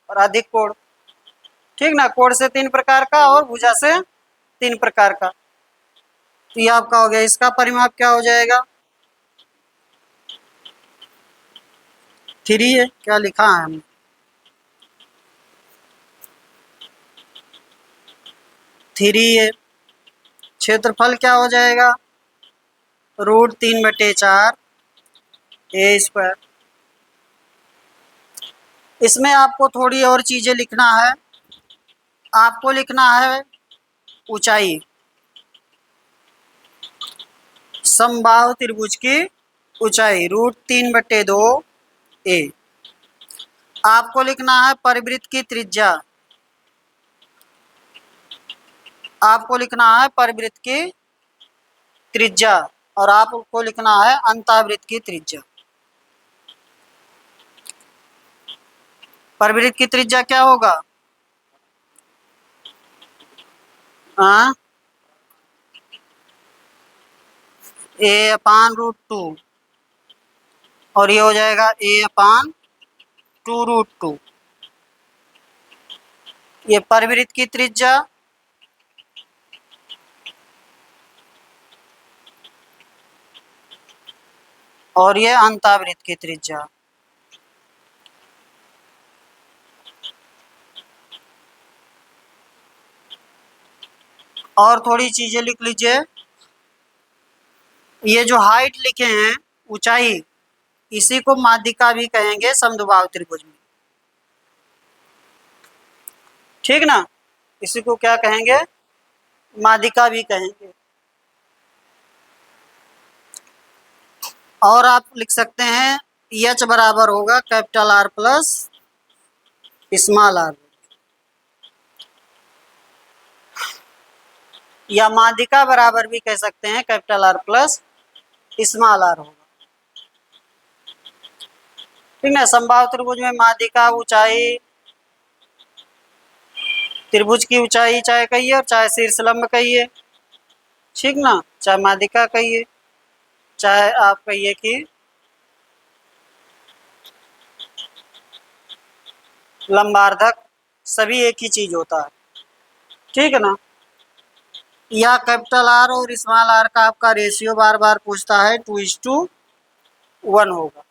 और अधिक कोण, ठीक ना। कोण से तीन प्रकार का और भुजा से तीन प्रकार का। तो ये आपका हो गया, इसका परिमाप क्या हो जाएगा, 3 है। क्या लिखा है हमने, 3 है। क्षेत्रफल क्या हो जाएगा, √3/4 a²। इसमें आपको थोड़ी और चीजें लिखना है। आपको लिखना है ऊंचाई, समबाहु त्रिभुज की ऊंचाई √3/2 a। आपको लिखना है परिवृत्त की त्रिज्या, आपको लिखना है परिवृत्त की त्रिज्या, और आपको लिखना है अंतःवृत्त की त्रिज्या। परिवृत्त की त्रिज्या क्या होगा, हाँ, a/√2, और ये हो जाएगा a/2√2। ये परिवृत्त की त्रिज्या, और ये अंतःवृत्त की त्रिज्या। और थोड़ी चीजें लिख लीजिए। ये जो हाइट लिखे हैं, ऊंचाई, इसी को माध्यिका भी कहेंगे समद्विबाहु त्रिभुज में, ठीक ना। इसी को क्या कहेंगे, माध्यिका भी कहेंगे। और आप लिख सकते हैं H बराबर होगा capital R plus small r, या माध्यिका बराबर भी कह सकते हैं capital R plus small r होगा, ठीक है। समबाहु त्रिभुज में माध्यिका ऊंचाई, त्रिभुज की ऊंचाई चाहे कहिए और चाहे शीर्ष लंब कहिए, ठीक ना। चाहे माध्यिका कहिए, चाहे आप कहिए कि लंबार्धक, सभी एक ही चीज होता है, ठीक है ना। या कैपिटल R और स्मॉल r का आपका रेशियो बार बार पूछता है, 2:1 होगा।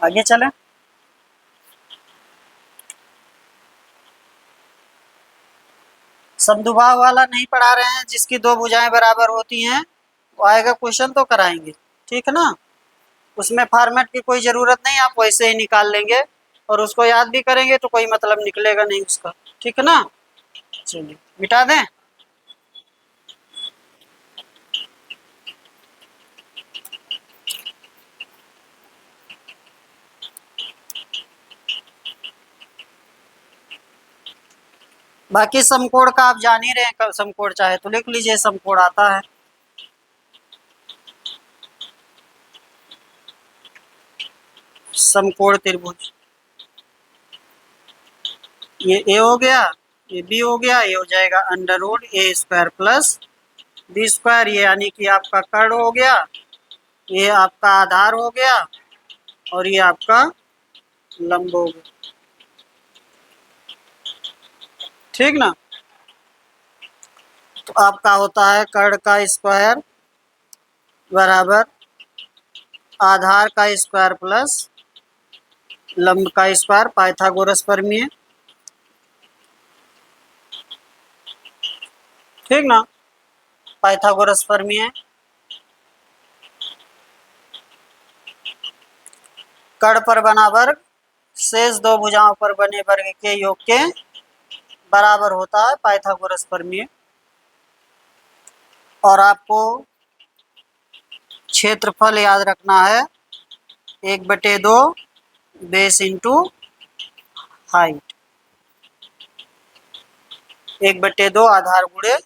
आगे चले, समद्विबाहु वाला नहीं पढ़ा रहे हैं, जिसकी दो भुजाएं बराबर होती हैं, वो आएगा क्वेश्चन तो कराएंगे, ठीक है ना। उसमें फॉर्मेट की कोई ज़रूरत नहीं, आप वैसे ही निकाल लेंगे, और उसको याद भी करेंगे तो कोई मतलब निकलेगा नहीं उसका, ठीक है ना। चलिए मिटा दें। बाकी समकोण का आप जान ही रहे हैं, समकोण चाहे तो लिख लीजिए, समकोण आता है। समकोण त्रिभुज, ये ए हो गया, ये बी हो गया, ये हो जाएगा अंडर रूट ए स्क्वायर प्लस बी स्क्वायर, ये यानी कि आपका कर्ण हो गया, ये आपका आधार हो गया, और ये आपका लंब हो गया। ठीक ना। तो आपका होता है कर्ण का स्क्वायर बराबर आधार का स्क्वायर प्लस लंब का स्क्वायर, पाइथागोरस प्रमेय। ठीक ना, पाइथागोरस प्रमेय। कर्ण पर बना वर्ग शेष दो भुजाओं पर बने वर्ग के योग के बराबर होता है, पाइथागोरस प्रमेय। और आपको क्षेत्रफल याद रखना है 1/2 बेस इंटू हाइट, 1/2 आधार गुणे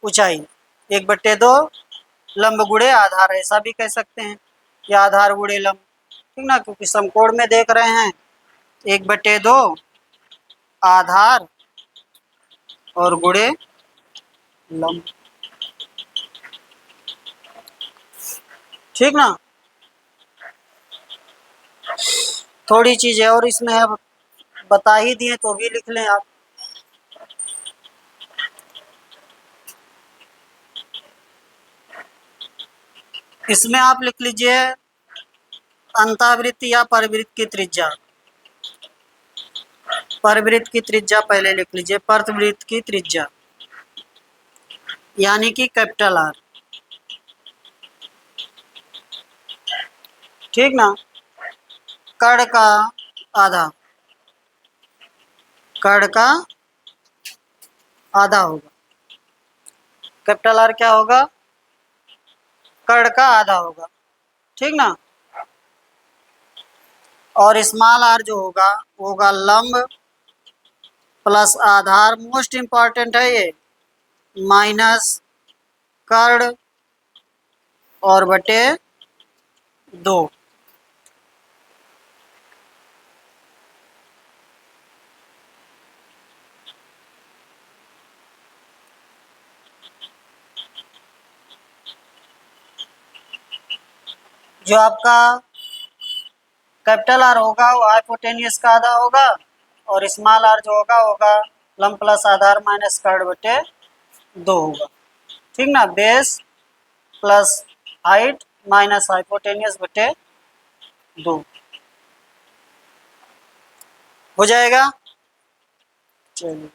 ऊंचाई, 1/2 लंब गुणे आधार, ऐसा भी कह सकते हैं, या आधार गुणे लंब। ठीक ना, क्योंकि समकोण में देख रहे हैं 1/2 आधार और गुणे लंब। ठीक ना। थोड़ी चीजें और इसमें है, बता ही दिए तो भी लिख लें आप। इसमें आप लिख लीजिए अंतावृत्त या परिवृत्त की त्रिज्या। परिवृत्त की त्रिज्या पहले लिख लीजिए, परिवृत्त की त्रिज्या यानी कि कैपिटल आर। ठीक ना। कर्ण का आधा, कर्ण का आधा होगा, कैपिटल आर क्या होगा, कर्ण का आधा होगा। ठीक ना। और स्मॉल आर जो होगा वो होगा लंब प्लस आधार, मोस्ट इंपॉर्टेंट है ये, माइनस कर्ण और बटे 2। जो आपका कैपिटल आर होगा वो हाइपोटेनियस का आधा होगा, और स्मॉल आर जो होगा होगा लंब प्लस आधार माइनस कर्ण बटे 2 होगा। ठीक ना, base plus height minus hypotenuse बटे 2 हो जाएगा। चलिए,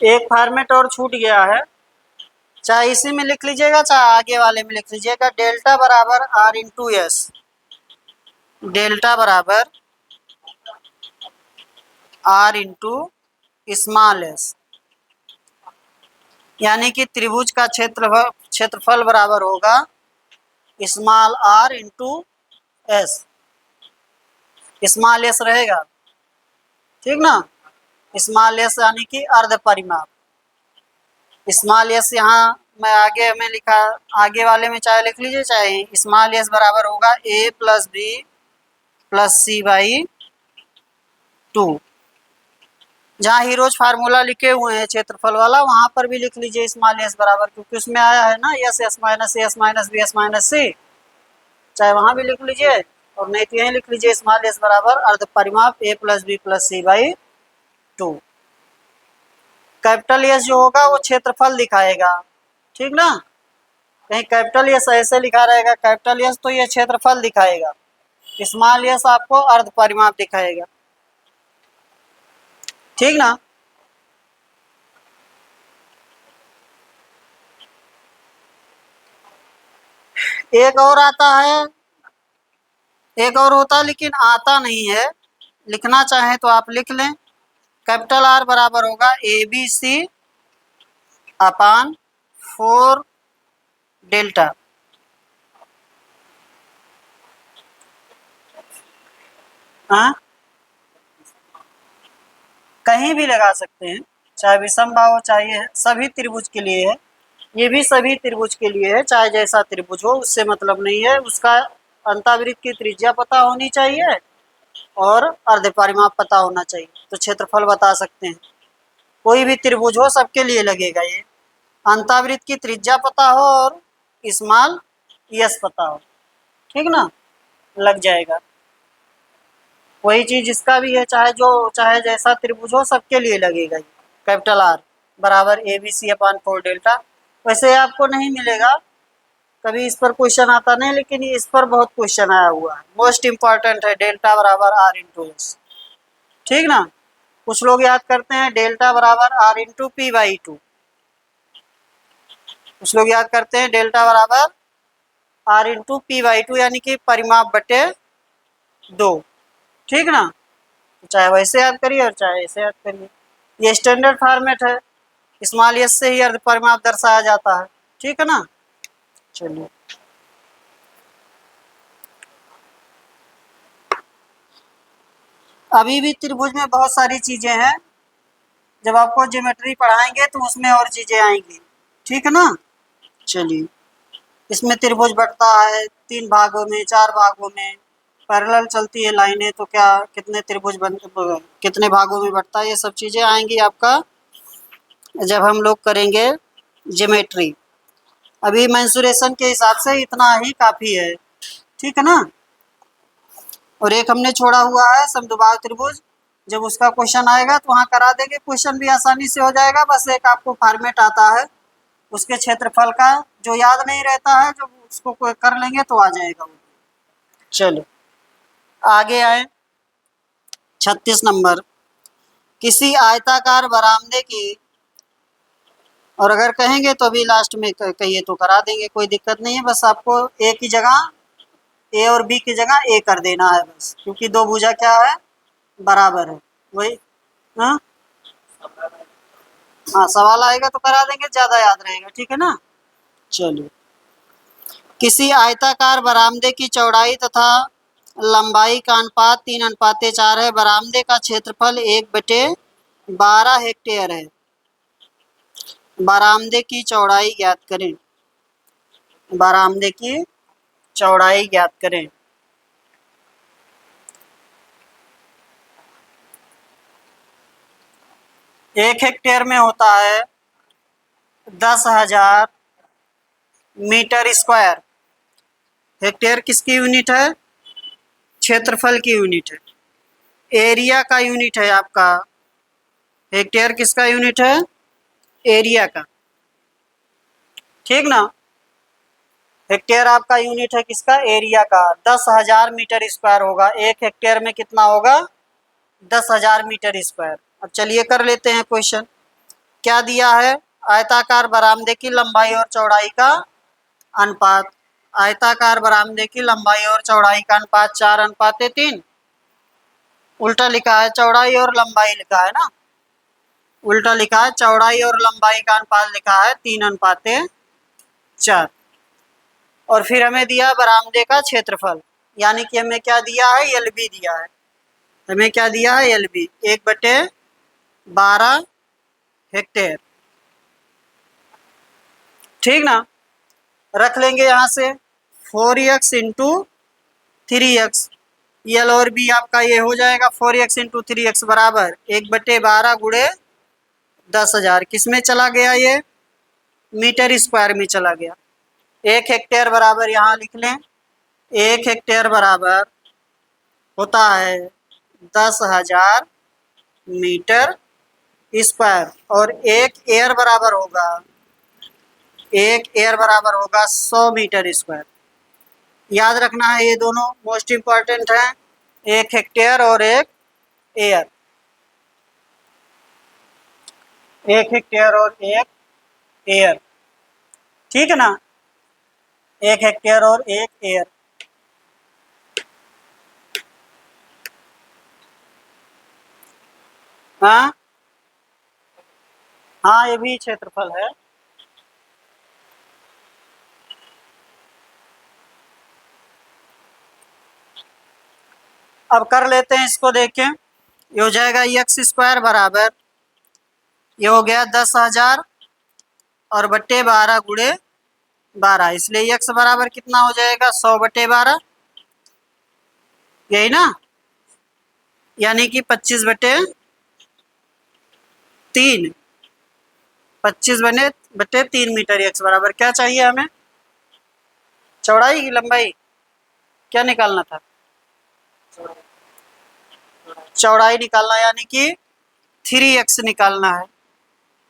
एक फॉर्मेट और छूट गया है, चाहे इसी में लिख लीजिएगा चाहे आगे वाले में लिख लीजिएगा। डेल्टा बराबर आर इंटू एस, डेल्टा बराबर आर इंटू स्मॉल एस, यानी कि त्रिभुज का क्षेत्रफल बराबर होगा small r into s, small s रहेगा। ठीक ना, स्मॉल एस यानी कि अर्ध परिमाप। स्मॉल एस यहाँ मैं आगे में लिखा, आगे वाले में चाहे लिख लीजिए चाहे, स्मॉल एस बराबर होगा a plus b plus c by 2। जहाँ हीरोज फार्मूला लिखे हुए हैं क्षेत्रफल वाला वहां पर भी लिख लीजिए स्मॉल एस बराबर, क्योंकि उसमें आया है ना s s minus s minus b s minus c, चाहे वहां भी लिख लीजिए और नहीं तो यहीं लिख लीजिए स्मॉल एस बराबर अर्ध परिमाप a plus b plus c by 2। Capital s जो होगा वो क्षेत्रफल दिखाएगा। ठीक ना, कहीं कैपिटल एस ऐसे लिखा रहेगा कैपिटल एस तो ये क्षेत्रफल दिखाएगा, स्मॉल एस आपको अर्ध परिमाप दिखाएगा। ठीक ना। एक और आता है, एक और होता है लेकिन आता नहीं है, लिखना चाहें तो आप लिख लें। कैपिटल आर बराबर होगा A B C upon 4 delta. हाँ, कहीं भी लगा सकते हैं, चाहे विषमबाहु हो, चाहे सभी त्रिभुज के लिए है, ये भी सभी त्रिभुज के लिए है, चाहे जैसा त्रिभुज हो उससे मतलब नहीं है, उसका अंतःवृत्त की त्रिज्या पता होनी चाहिए और अर्ध परिमाप पता होना चाहिए, तो क्षेत्रफल बता सकते हैं। कोई भी त्रिभुज हो सबके लिए लगेगा ये, अंतःवृत्त की त्रिज्या पता हो और स्मॉल यस पता हो, ठीक ना, लग जाएगा। वही चीज इसका भी है, चाहे जैसा त्रिभुज हो सबके लिए लगेगा ये, कैपिटल आर बराबर A B C upon 4 delta. वैसे आपको नहीं मिलेगा, कभी इस पर क्वेश्चन आता नहीं, लेकिन इस पर बहुत क्वेश्चन आया हुआ है, मोस्ट इंपॉर्टेंट है, डेल्टा बराबर आर इंटू एस, ठीक ना। कुछ लोग याद करते हैं डेल्टा बराबर r into p by two, कुछ लोग याद करते हैं डेल्टा बराबर r into p by two, यानी कि परिमाप बटे 2, ठीक ना। चाहे वैसे याद करिए और चाहे ऐसे याद करिए, ये स्टैंडर्ड फॉर्मेट है, स्मॉल एस से ही अर्ध परिमाप दर्शाया जाता है, ठीक है ना। चलिए, अभी भी त्रिभुज में बहुत सारी चीजें हैं, जब आपको ज्योमेट्री पढ़ाएंगे तो उसमें और चीजें आएंगी, ठीक है ना। चलिए, इसमें त्रिभुज बढ़ता है 3 भागों में, 4 भागों में, पैरेलल चलती है लाइनें, तो क्या कितने त्रिभुज कितने भागों में बढ़ता है, ये सब चीजें आएंगी आपका जब हम लोग करेंगे ज्योमेट्री। अभी मेंसुरेशन के हिसाब से इतना ही काफी है, ठीक है ना। और एक हमने छोड़ा हुआ है समद्विबाहु त्रिभुज, जब उसका क्वेश्चन आएगा तो वहाँ करा देंगे, क्वेश्चन भी आसानी से हो जाएगा, बस एक आपको फॉर्मेट आता है उसके क्षेत्रफल का, जो याद नहीं रहता है, जो उसको कर लेंगे तो आ जाएगा वो। चलो आगे आए, 36 नंबर, किसी आयताकार बरामदे की, और अगर कहेंगे तो अभी लास्ट में कहिए तो करा देंगे, कोई दिक्कत नहीं है, बस आपको ए की जगह, ए और बी की जगह ए कर देना है बस, क्योंकि दो भुजा क्या है, बराबर है, वही। हाँ हाँ, सवाल आएगा तो करा देंगे, ज्यादा याद रहेगा, ठीक है ना। चलिए, किसी आयताकार बरामदे की चौड़ाई तथा लंबाई का अनुपात 3:4 है, बरामदे का क्षेत्रफल 1/12 हेक्टेयर है, बरामदे की चौड़ाई ज्ञात करें, बरामदे की चौड़ाई ज्ञात करें। एक हेक्टेयर में होता है 10,000 मीटर स्क्वायर। हेक्टेयर किसकी यूनिट है, क्षेत्रफल की यूनिट है, एरिया का यूनिट है आपका, हेक्टेयर किसका यूनिट है, एरिया का, ठीक ना। हेक्टेयर आपका यूनिट है किसका, एरिया का, 10,000 मीटर स्क्वायर होगा, एक हेक्टेयर में कितना होगा, 10,000 मीटर स्क्वायर। अब चलिए कर लेते हैं क्वेश्चन, क्या दिया है, आयताकार बरामदे की लंबाई और चौड़ाई का अनुपात, आयताकार बरामदे की लंबाई और चौड़ाई का अनुपात 4:3, उल्टा लिखा है, चौड़ाई और लंबाई लिखा है ना, उल्टा लिखा है, चौड़ाई और लंबाई का अनुपात लिखा है 3:4। और फिर हमें दिया बरामदे का क्षेत्रफल, यानी कि हमें क्या दिया है, एल बी दिया है, हमें क्या दिया है, एल बी, 1/12 हेक्टेयर, ठीक ना। रख लेंगे यहाँ से 4x इंटू 3x, एल और बी आपका ये हो जाएगा 4x इंटू 3x बराबर 1/12 गुणे 10,000, किस में चला गया, ये मीटर स्क्वायर में चला गया। एक हेक्टेयर बराबर यहाँ लिख लें, एक हेक्टेयर बराबर होता है 10,000 मीटर स्क्वायर, और एक एयर बराबर होगा, एक एयर बराबर होगा 100 मीटर स्क्वायर। याद रखना है, ये दोनों मोस्ट इंपॉर्टेंट है, एक हेक्टेयर और एक एयर, एक हेक्टेयर और एक एयर, ठीक है ना, एक हेक्टेयर और एक एयर। हाँ हाँ, ये भी क्षेत्रफल है। अब कर लेते हैं इसको, देखें। ये हो जाएगा एक्स स्क्वायर बराबर, ये हो गया 10,000 और बट्टे 12 गुणे 12, इसलिए एक्स बराबर कितना हो जाएगा 100/12, यही ना, यानी कि 25/3, 25/3 मीटर। एक्स बराबर क्या चाहिए हमें, चौड़ाई की लंबाई क्या निकालना था, चौड़ाई निकालना, यानी कि 3x निकालना है।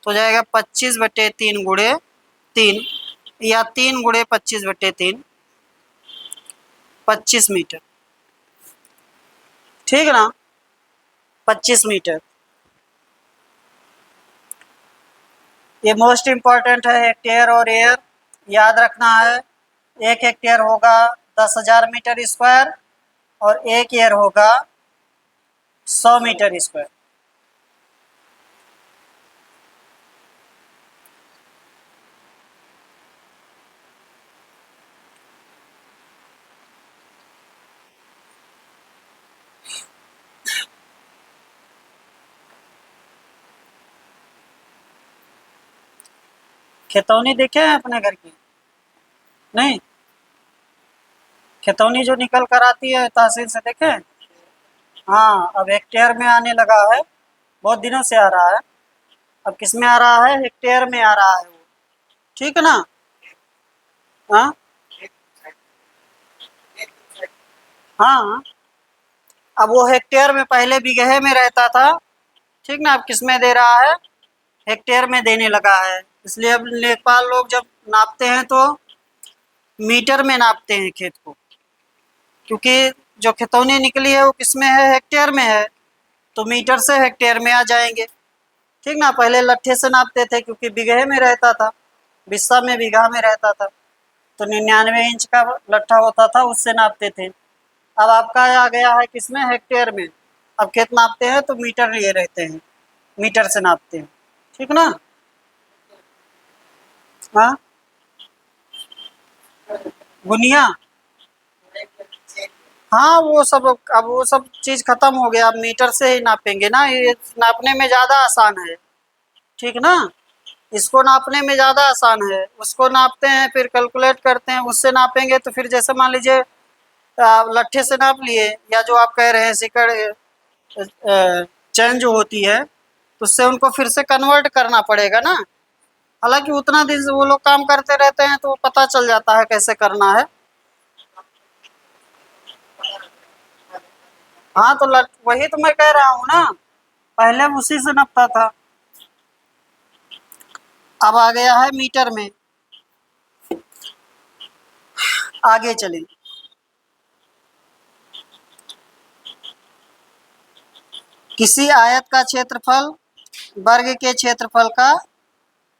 तो जाएगा 25/3 गुणे 3, या 3 गुणे 25/3, 25 मीटर, ठीक है ना, 25 मीटर। ये मोस्ट इम्पॉर्टेंट है, हेक्टेयर और एयर याद रखना है। एक हेक्टेयर होगा 10,000 मीटर स्क्वायर और एक एयर होगा 100 मीटर स्क्वायर। खेतौनी देखे हैं अपने घर की, नहीं, खेतौनी जो निकल कर आती है तहसील से, देखे? हाँ, अब हेक्टेयर में आने लगा है, बहुत दिनों से आ रहा है। अब किस में आ रहा है, हेक्टेयर में आ रहा है वो, ठीक है ना। हाँ हाँ, अब वो हेक्टेयर में पहले बीघे में रहता था, ठीक ना, अब किस में दे रहा है, हेक्टेयर में देने लगा है। इसलिए अब लेखपाल लोग जब नापते हैं तो मीटर में नापते हैं खेत को, क्योंकि जो खेतौनी निकली है वो किस में है, हेक्टेयर में है, तो मीटर से हेक्टेयर में आ जाएंगे, ठीक ना। पहले लट्ठे से नापते थे क्योंकि बीघे में रहता था, बिस्सा में बीघा में रहता था, तो 99 इंच का लट्ठा होता था, उससे नापते थे। अब आपका आ गया है किसमें, हेक्टेयर में। अब खेत नापते हैं तो मीटर लिए रहते हैं, मीटर से नापते हैं, ठीक ना। हाँ, गुनिया, हाँ वो सब, अब वो सब चीज़ खत्म हो गया, अब मीटर से ही नापेंगे ना, ये नापने में ज़्यादा आसान है, ठीक ना। इसको नापने में ज़्यादा आसान है, उसको नापते हैं फिर कैलकुलेट करते हैं, उससे नापेंगे तो फिर जैसे मान लीजिए लट्ठे से नाप लिए, या जो आप कह रहे हैं सिकड़ चैन जो होती है, तो उससे उनको फिर से कन्वर्ट करना पड़ेगा ना। हालांकि उतना दिन से वो लोग काम करते रहते हैं तो पता चल जाता है कैसे करना है। हाँ तो वही तो मैं कह रहा हूँ ना, पहले उसी से नपता था, अब आ गया है मीटर में। आगे चलें, किसी आयत का क्षेत्रफल वर्ग के क्षेत्रफल का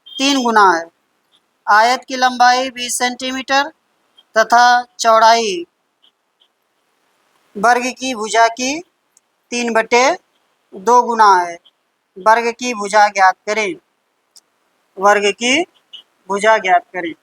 3 गुना है। आयत की लंबाई 20 सेंटीमीटर तथा चौड़ाई वर्ग की भुजा की 3/2 गुना है। वर्ग की भुजा ज्ञात करें, वर्ग की भुजा ज्ञात करें।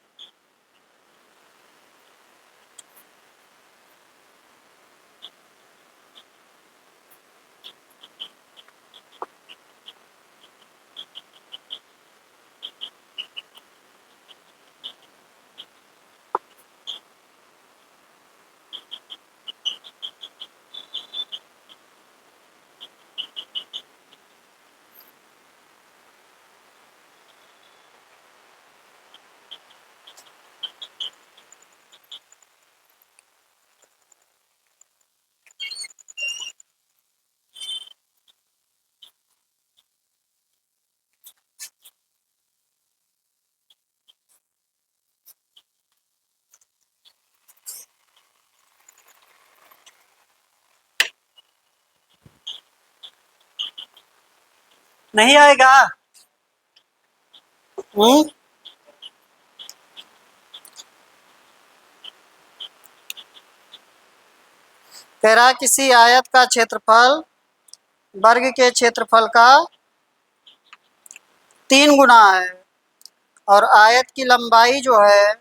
नहीं आएगा। हम्म, कह रहा किसी आयत का क्षेत्रफल वर्ग के क्षेत्रफल का 3 गुना है, और आयत की लंबाई जो है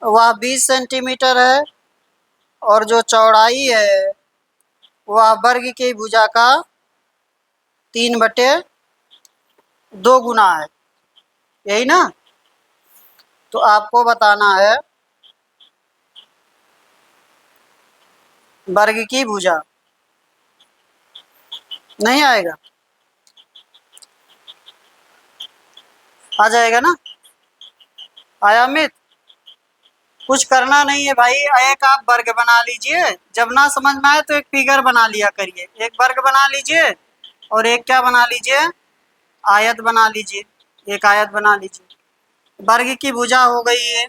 वह 20 सेंटीमीटर है, और जो चौड़ाई है वह वर्ग की भुजा का 3/2 गुना है, यही ना। तो आपको बताना है वर्ग की भुजा। नहीं आएगा? आ जाएगा ना? आया अमित? कुछ करना नहीं है भाई, एक आप वर्ग बना लीजिए, जब ना समझ में आए तो एक फिगर बना लिया करिए। एक वर्ग बना लीजिए और एक क्या बना लीजिए, आयत बना लीजिए, एक आयत बना लीजिए। वर्ग की भुजा हो गई है।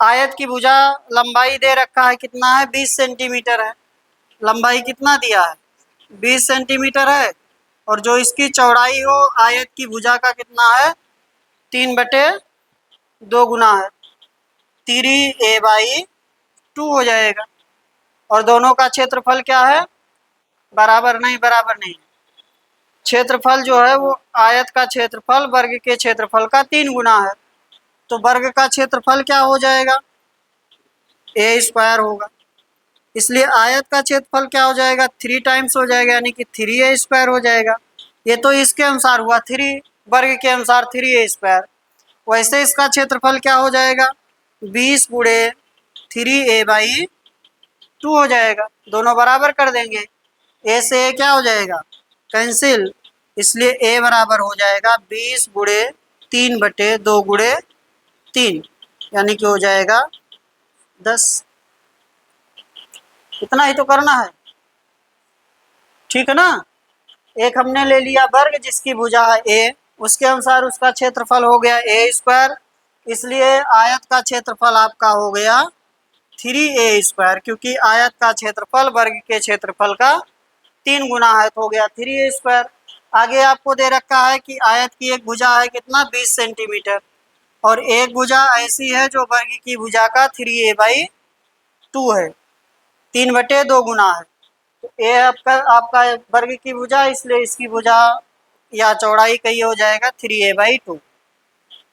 आयत की भुजा लंबाई दे रखा है, कितना है, 20 सेंटीमीटर है। लंबाई कितना दिया है, 20 सेंटीमीटर है। और जो इसकी चौड़ाई हो आयत की भुजा का कितना है, 3/2 गुना है, 3a/2 हो जाएगा। और दोनों का क्षेत्रफल क्या है, बराबर नहीं, बराबर नहीं। क्षेत्रफल जो है वो आयत का क्षेत्रफल वर्ग के क्षेत्रफल का 3 गुना है। तो वर्ग का क्षेत्रफल क्या हो जाएगा, a² होगा। इसलिए आयत का क्षेत्रफल क्या हो जाएगा, 3 टाइम्स हो जाएगा, यानी कि 3a² हो जाएगा। ये तो इसके अनुसार हुआ, 3 वर्ग के अनुसार 3a²। वैसे इसका क्षेत्रफल क्या हो जाएगा, 20 गुणे 3a/2 हो जाएगा। दोनों बराबर कर देंगे, a से a क्या हो जाएगा, कैंसिल। इसलिए a बराबर हो जाएगा 20 गुणे 3/2 गुणे 3, यानी कि हो जाएगा 10। इतना ही तो करना है, ठीक है ना। एक हमने ले लिया वर्ग जिसकी भुजा है a, उसके अनुसार उसका क्षेत्रफल हो गया a²। इसलिए आयत का क्षेत्रफल आपका हो गया 3a², क्योंकि आयत का क्षेत्रफल वर्ग के क्षेत्रफल का 3 गुना है, तो हो गया 3a²। आगे आपको दे रखा है कि आयत की एक भुजा है कितना, 20 सेंटीमीटर, और एक भुजा ऐसी है जो वर्ग की भुजा का 3a/2 है, 3/2 गुना है। तो ये आपका वर्ग की भुजा, इसलिए इसकी भुजा या चौड़ाई का ये हो जाएगा 3a/2।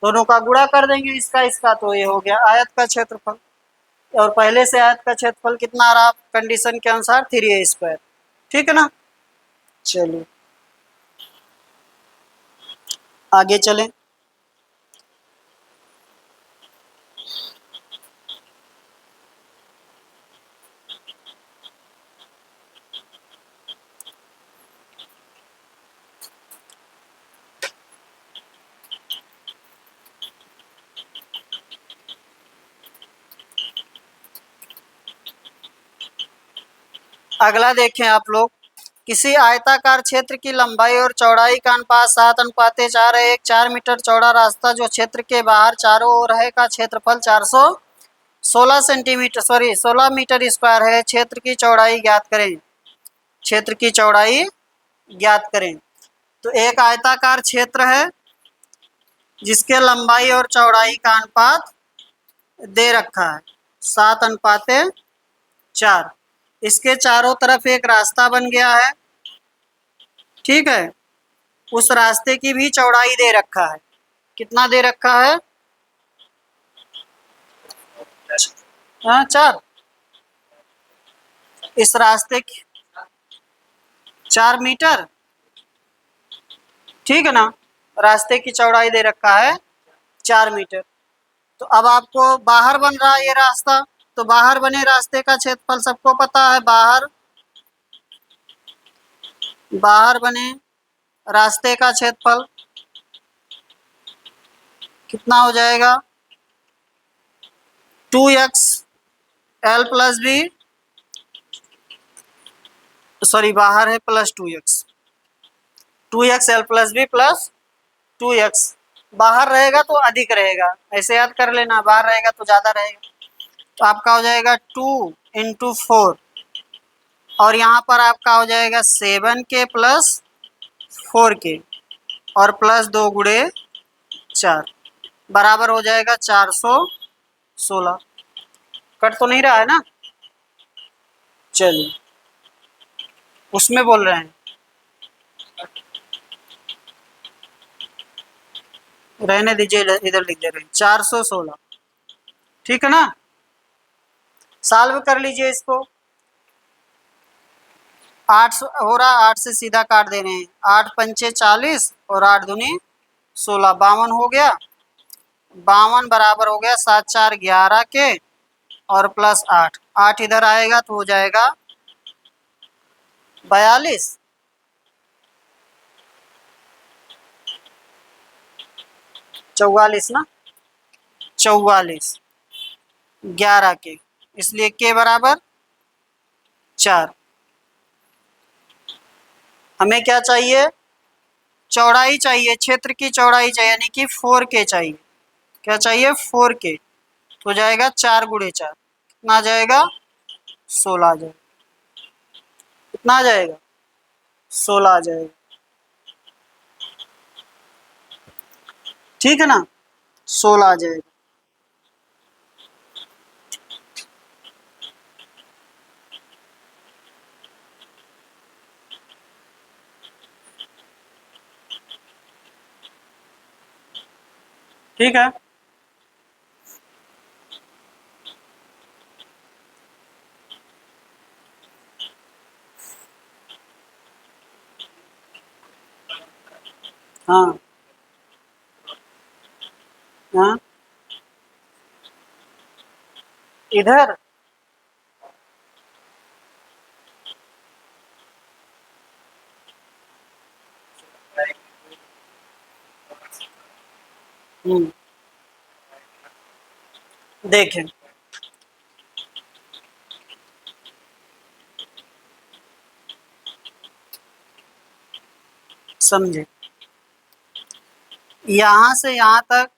दोनों का गुणा कर देंगे इसका इसका, तो ये हो गया आयत का क्षेत्रफल। और पहले से आयत का क्षेत्रफल कितना आ रहा, कंडीशन के अनुसार 3a², ठीक है ना। चलिए आगे चलें। अगला देखें आप लोग, किसी आयताकार क्षेत्र की लंबाई और चौड़ाई का अनुपात 7:4 है। एक 4 मीटर चौड़ा रास्ता जो क्षेत्र के बाहर चारों ओर है का क्षेत्रफल 16 मीटर स्क्वायर है। क्षेत्र की चौड़ाई ज्ञात करें। क्षेत्र की चौड़ाई ज्ञात करें। तो एक आयताकार क्षेत्र है जिसके लंबाई और चौड़ाई का अनुपात दे रखा है 7:4। इसके चारों तरफ एक रास्ता बन गया है, ठीक है। उस रास्ते की भी चौड़ाई दे रखा है, कितना दे रखा है, हाँ 4। इस रास्ते की 4 मीटर, ठीक है ना। रास्ते की चौड़ाई दे रखा है 4 मीटर। तो अब आपको बाहर बन रहा है ये रास्ता, तो बाहर बने रास्ते का क्षेत्रफल सबको पता है। बाहर बने रास्ते का क्षेत्रफल कितना हो जाएगा, 2x l plus B, sorry बाहर है plus 2x l plus b plus 2x। बाहर रहेगा तो अधिक रहेगा, ऐसे याद कर लेना, बाहर रहेगा तो ज़्यादा रहेगा। तो आपका हो जाएगा 2 × 4, और यहाँ पर आपका हो जाएगा 7k प्लस 4k और प्लस 2 गुणे 4, बराबर हो जाएगा 416। कट तो नहीं रहा है ना? चलिए उसमें बोल रहे हैं, रहने दीजिए, इधर लिख दे रहे हैं 416, ठीक है ना। सॉल्व कर लीजिए इसको। 8 हो रहा, 8 से सीधा काट दे रहे हैं, 8 पंचे 40 और 8 दूनी 16, 52 हो गया। 52 बराबर हो गया 7 4 11 के और प्लस 8, 8 इधर आएगा तो हो जाएगा 42, 44 ना, 44 11 के, इसलिए के बराबर 4। हमें क्या चाहिए, चौड़ाई चाहिए, क्षेत्र की चौड़ाई चाहिए, यानी कि 4K चाहिए। क्या चाहिए, 4K। तो जाएगा 4 गुणे 4, कितना आ जाएगा, 16 आ जाएगा। कितना आ जाएगा, 16 आ जाएगा। ठीक है ना, 16 आ जाएगा। ठीक है, हाँ हाँ, इधर देखें, समझे, यहाँ से यहाँ तक,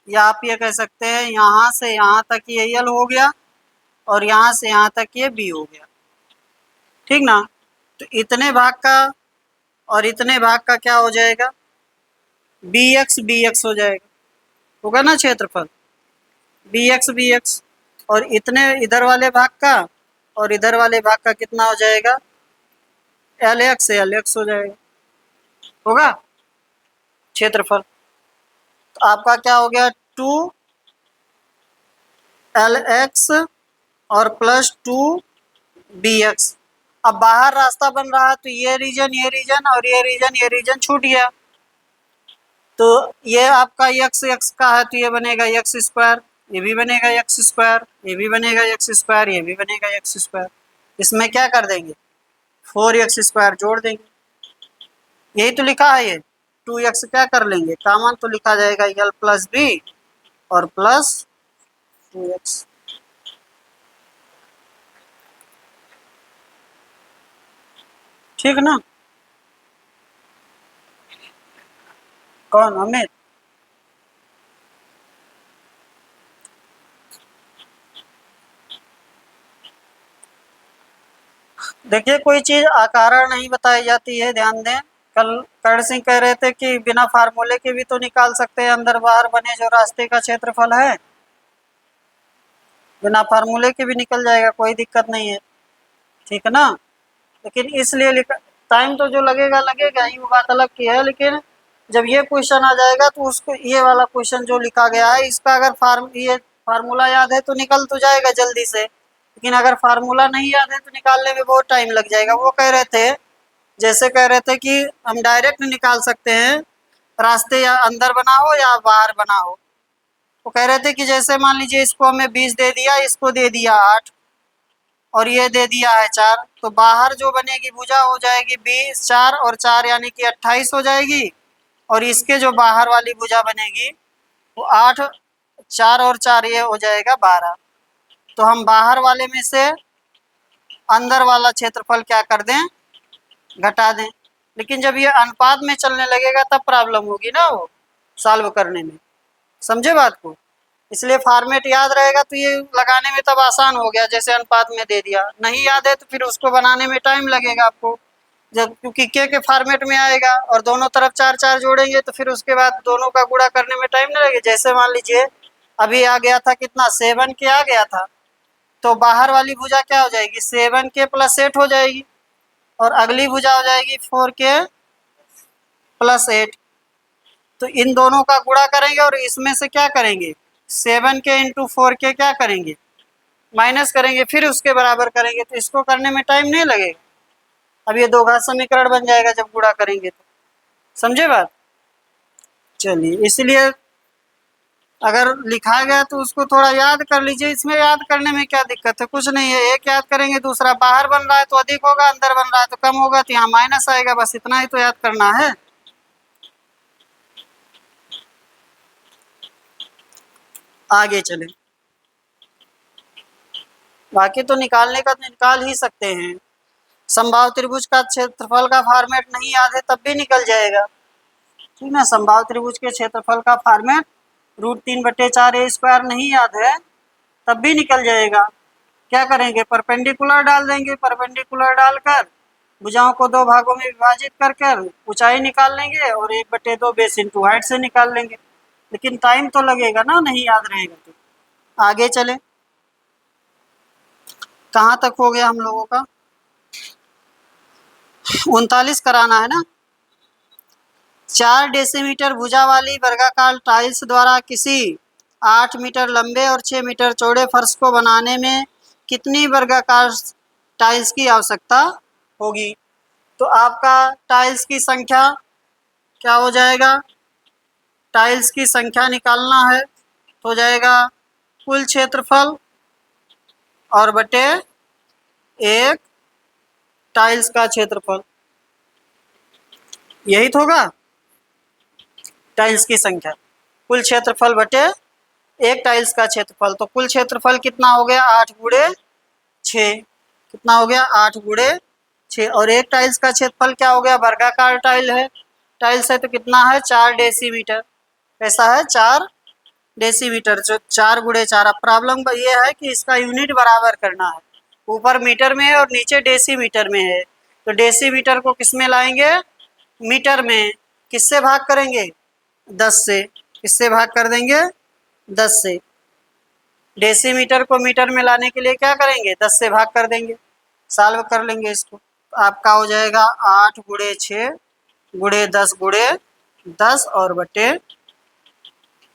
या आप ये कह सकते हैं यहाँ से यहाँ तक ये यल हो गया और यहाँ से यहाँ तक ये बी हो गया। ठीक ना, तो इतने भाग का और इतने भाग का क्या हो जाएगा, बी एक्स हो जाएगा, होगा ना क्षेत्रफल, बी एक्स। और इतने इधर वाले भाग का और इधर वाले भाग का कितना हो जाएगा, एल एक्स हो जाएगा, होगा क्षेत्रफल। तो आपका क्या हो गया, 2 LX और प्लस 2BX। अब बाहर रास्ता बन रहा है तो ये रीजन और ये रीजन छूट गया, तो ये आपका x का है तो ये बनेगा एक्स स्क्वायर, ये भी बनेगा एक्स स्क्वायर, ये भी बनेगा एक्स स्क्वायर, ये भी बनेगा एक्स स्क्वायर। इसमें क्या कर देंगे, 4x स्क्वायर जोड़ देंगे, यही तो लिखा है। ये 2x क्या कर लेंगे कॉमन, तो लिखा जाएगा यल प्लस बी और प्लस 2x। ठीक ना, कौन, अमित? देखिए, कोई चीज अकारण नहीं बताई जाती है, ध्यान दें। कल कर्ण सिंह कह रहे थे कि बिना फार्मूले के भी तो निकाल सकते हैं अंदर बाहर बने जो रास्ते का क्षेत्रफल है, बिना फार्मूले के भी निकल जाएगा, कोई दिक्कत नहीं है। ठीक है ना, लेकिन इसलिए लिखा, टाइम तो जो लगेगा लगेगा ही, वो बात अलग की है, लेकिन जब ये क्वेश्चन आ जाएगा तो उसको ये वाला क्वेश्चन जो लिखा गया है इसका अगर ये फार्मूला याद है तो निकल तो जाएगा जल्दी से, लेकिन अगर फार्मूला नहीं याद है तो निकालने में बहुत टाइम लग जाएगा। वो कह रहे थे, जैसे कह रहे थे कि हम डायरेक्ट निकाल सकते हैं रास्ते, या अंदर बना हो या बाहर बना हो। वो कह रहे थे कि जैसे मान लीजिए इसको हमें 20 दे दिया, इसको दे दिया 8 और ये दे दिया है 4, तो बाहर जो बनेगी भुजा हो जाएगी 20, 4 और 4 यानी कि 28 हो जाएगी, और इसके जो बाहर वाली भुजा बनेगी वो 8, 4 और 4 ये हो जाएगा 12। तो हम बाहर वाले में से अंदर वाला क्षेत्रफल क्या कर दें, घटा दें। लेकिन जब ये अनुपात में चलने लगेगा तब प्रॉब्लम होगी ना वो सॉल्व करने में, समझे बात को। इसलिए फॉर्मेट याद रहेगा तो ये लगाने में तब आसान हो गया, जैसे अनुपात में दे दिया। नहीं याद है तो फिर उसको बनाने में टाइम लगेगा आपको, जब क्योंकि के फॉर्मेट में आएगा और दोनों तरफ 4 4 जोड़ेंगे तो फिर उसके बाद दोनों का गुणा करने में टाइम नहीं लगेगा। जैसे मान लीजिए अभी आ गया था कितना, 7K आ गया था, तो बाहर वाली भुजा क्या हो जाएगी, 7K प्लस 8 हो जाएगी, और अगली भुजा हो जाएगी 4K प्लस 8। तो इन दोनों का गुणा करेंगे और इसमें से क्या करेंगे, 7K इंटू 4K क्या करेंगे, माइनस करेंगे, फिर उसके बराबर करेंगे, तो इसको करने में टाइम नहीं लगेगा। अब ये दो घात समीकरण बन जाएगा जब गुणा करेंगे तो। समझे बात? चलिए, इसलिए अगर लिखा गया तो उसको थोड़ा याद कर लीजिए। इसमें याद करने में क्या दिक्कत है? कुछ नहीं है। एक याद करेंगे, दूसरा बाहर बन रहा है तो अधिक होगा, अंदर बन रहा है तो कम होगा, तो यहाँ माइनस आएगा। बस इतना ही तो याद करना है। आगे चले, बाकी तो निकालने का तो निकाल ही सकते हैं। समबाहु त्रिभुज का क्षेत्रफल का फॉर्मेट नहीं याद है तब भी निकल जाएगा, ठीक ना। समबाहु त्रिभुज के क्षेत्रफल का फॉर्मेट √3/4 नहीं याद है तब भी निकल जाएगा। क्या करेंगे? परपेंडिकुलर डाल देंगे। परपेंडिकुलर डालकर भुजाओं को दो भागों में विभाजित कर कर ऊंचाई निकाल लेंगे और 1/2 बेस इंटू हाइट से निकाल लेंगे। लेकिन टाइम तो लगेगा ना, नहीं याद रहेगा तो। आगे चले, कहाँ तक हो गया हम लोगों का? 39 कराना है ना। 4 डेसीमीटर भुजा वाली वर्गाकार टाइल्स द्वारा किसी 8 मीटर लंबे और 6 मीटर चौड़े फर्श को बनाने में कितनी वर्गाकार टाइल्स की आवश्यकता होगी? तो आपका टाइल्स की संख्या क्या हो जाएगा? टाइल्स की संख्या निकालना है तो हो जाएगा कुल क्षेत्रफल और बटे एक टाइल्स का क्षेत्रफल। यही तो होगा टाइल्स की संख्या, कुल क्षेत्रफल बटे एक टाइल्स का क्षेत्रफल। तो कुल क्षेत्रफल कितना हो गया? 8 गुणे 6। कितना हो गया? 8 गुणे 6। और एक टाइल्स का क्षेत्रफल क्या हो गया? वर्गाकार टाइल है, टाइल्स है तो कितना है? 4 डेसीमीटर। कैसा है? 4 डेसीमीटर। जो 4 गुणे 4। अब प्रॉब्लम ये है कि इसका यूनिट बराबर करना है। ऊपर मीटर में है और नीचे डेसीमीटर में है, तो डेसीमीटर को किस में लाएंगे? मीटर में। किससे भाग करेंगे? 10 से। किससे भाग कर देंगे? 10 से। डेसीमीटर को मीटर में लाने के लिए क्या करेंगे? 10 से भाग कर देंगे, सॉल्व कर लेंगे इसको। आपका हो जाएगा 8 गुणे 6 गुणे 10 गुणे 10 और बटे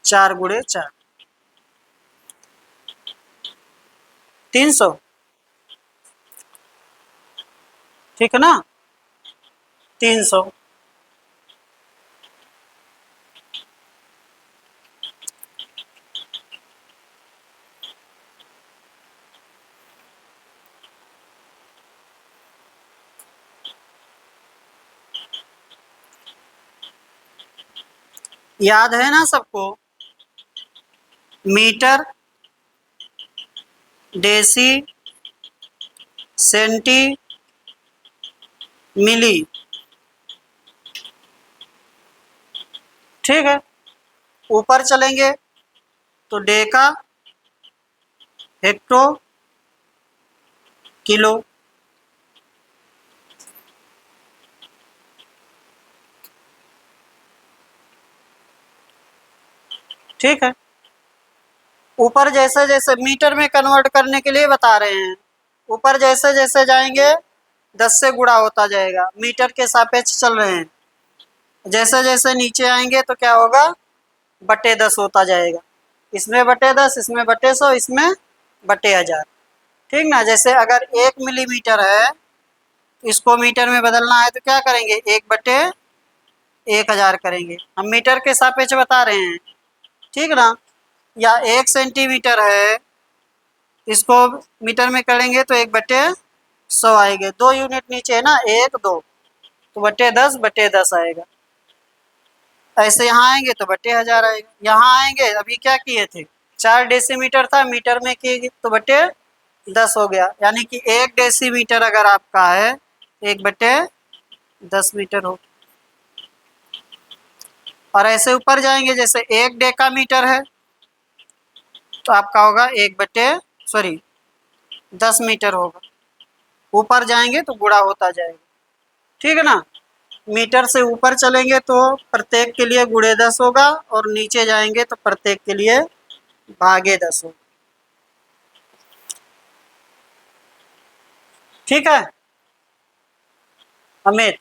4 गुणे 4, 300। ठीक है ना? 300। याद है ना सबको? मीटर, डेसी, सेंटी, मिली। ठीक है। ऊपर चलेंगे तो डेका, हेक्टो, किलो। ठीक है। ऊपर जैसे जैसे मीटर में कन्वर्ट करने के लिए बता रहे हैं, ऊपर जैसे जैसे जाएंगे 10 से गुणा होता जाएगा। मीटर के सापेक्ष चल रहे हैं। जैसे जैसे नीचे आएंगे तो क्या होगा? बटे 10 होता जाएगा। इसमें बटे 10, इसमें बटे 100, इसमें बटे 1000। ठीक ना। जैसे अगर 1 मिलीमीटर है, इसको मीटर में बदलना है तो क्या करेंगे? 1/1000 करेंगे। हम मीटर के सापेक्ष बता रहे हैं, ठीक ना। या 1 सेंटीमीटर है, इसको मीटर में करेंगे तो 1/100 आएंगे। 2 यूनिट नीचे है ना, 1 2, तो बटे 10 बटे 10 आएगा। ऐसे यहाँ आएंगे तो बटे 1000 आएगा। यहाँ आएंगे, अभी क्या किए थे? 4 डेसीमीटर था, मीटर में किए तो बटे 10 हो गया। यानी कि 1 डेसीमीटर अगर आपका है, 1/10 मीटर हो। और ऐसे ऊपर जाएंगे, जैसे 1 डेकामीटर है तो आपका होगा 10 मीटर होगा। ऊपर जाएंगे तो गुणा होता जाएगा। ठीक है ना। मीटर से ऊपर चलेंगे तो प्रत्येक के लिए गुणे 10 होगा, और नीचे जाएंगे तो प्रत्येक के लिए भागे 10 होगा। ठीक है अमित?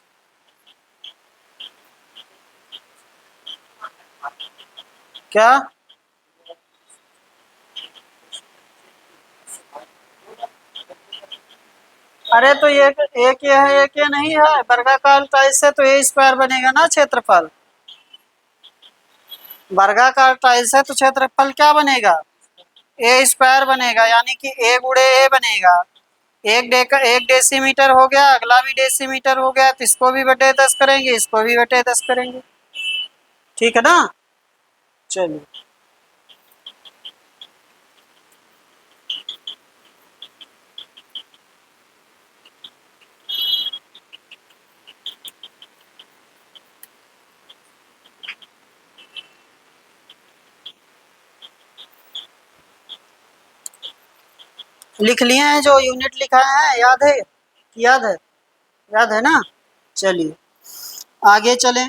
क्या? अरे तो एक ये है, एक ये नहीं है। वर्गाकार टाइल्स से तो ए स्क्वायर बनेगा ना क्षेत्रफल। वर्गाकार टाइल्स है तो क्षेत्रफल क्या बनेगा? ए स्क्वायर बनेगा, यानी कि ए गुणे ए बनेगा। एक डेसीमीटर हो गया, अगला भी डेसीमीटर हो गया, तो इसको भी बटे 10 करेंगे, इसको भी बटे 10 करेंगे। ठीक है ना? चलिए, लिख लिए हैं जो यूनिट लिखा है, याद है? याद है? याद है ना? चलिए आगे चलें।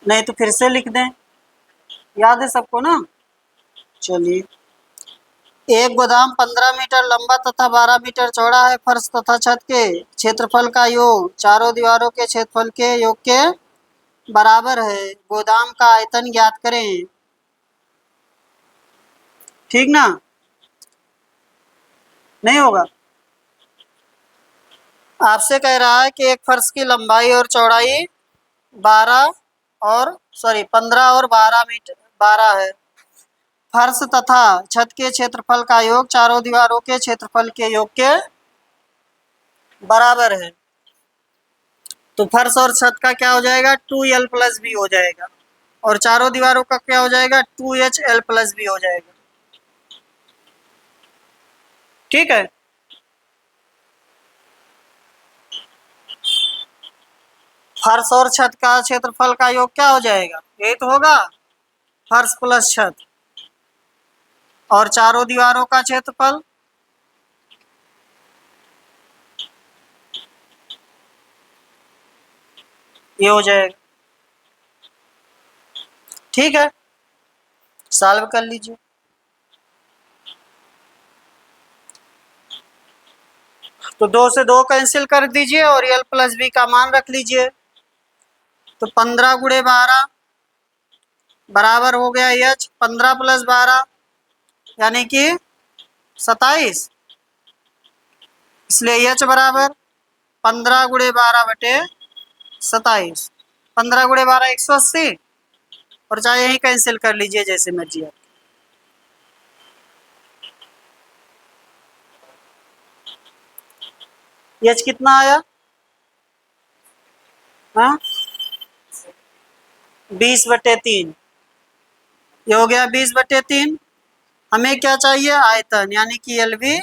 नहीं तो फिर से लिख दें, याद है सबको ना? चलिए, एक गोदाम 15 मीटर लंबा तथा 12 मीटर चौड़ा है। फर्श तथा छत के क्षेत्रफल का योग चारों दीवारों के क्षेत्रफल के योग के बराबर है। गोदाम का आयतन ज्ञात करें। ठीक ना? नहीं होगा? आपसे कह रहा है कि एक फर्श की लंबाई और चौड़ाई 12 और 15 और 12 मीटर 12 है। फर्श तथा छत के क्षेत्रफल का योग चारों दीवारों के क्षेत्रफल के योग के बराबर है। तो फर्श और छत का क्या हो जाएगा? 2l प्लस बी हो जाएगा। और चारों दीवारों का क्या हो जाएगा? 2hL प्लस बी हो जाएगा। ठीक है। फर्श और छत का क्षेत्रफल का योग क्या हो जाएगा? यही तो होगा, फर्श प्लस छत। और चारों दीवारों का क्षेत्रफल ये हो जाएगा। ठीक है, सॉल्व कर लीजिए। तो 2 से 2 कैंसिल कर दीजिए और एल प्लस बी का मान रख लीजिए। तो 15 गुणे 12 बराबर हो गया एच 15 प्लस 12 यानी कि 27। इसलिए एच बराबर 15 गुणे 12 बटे 27। 15 गुणे 12 180। और चाहे यही कैंसिल कर लीजिए जैसे मर्जी आप। एच कितना आया? हाँ, 20/3। ये हो गया 20/3। हमें क्या चाहिए? आयतन, यानी कि एल बी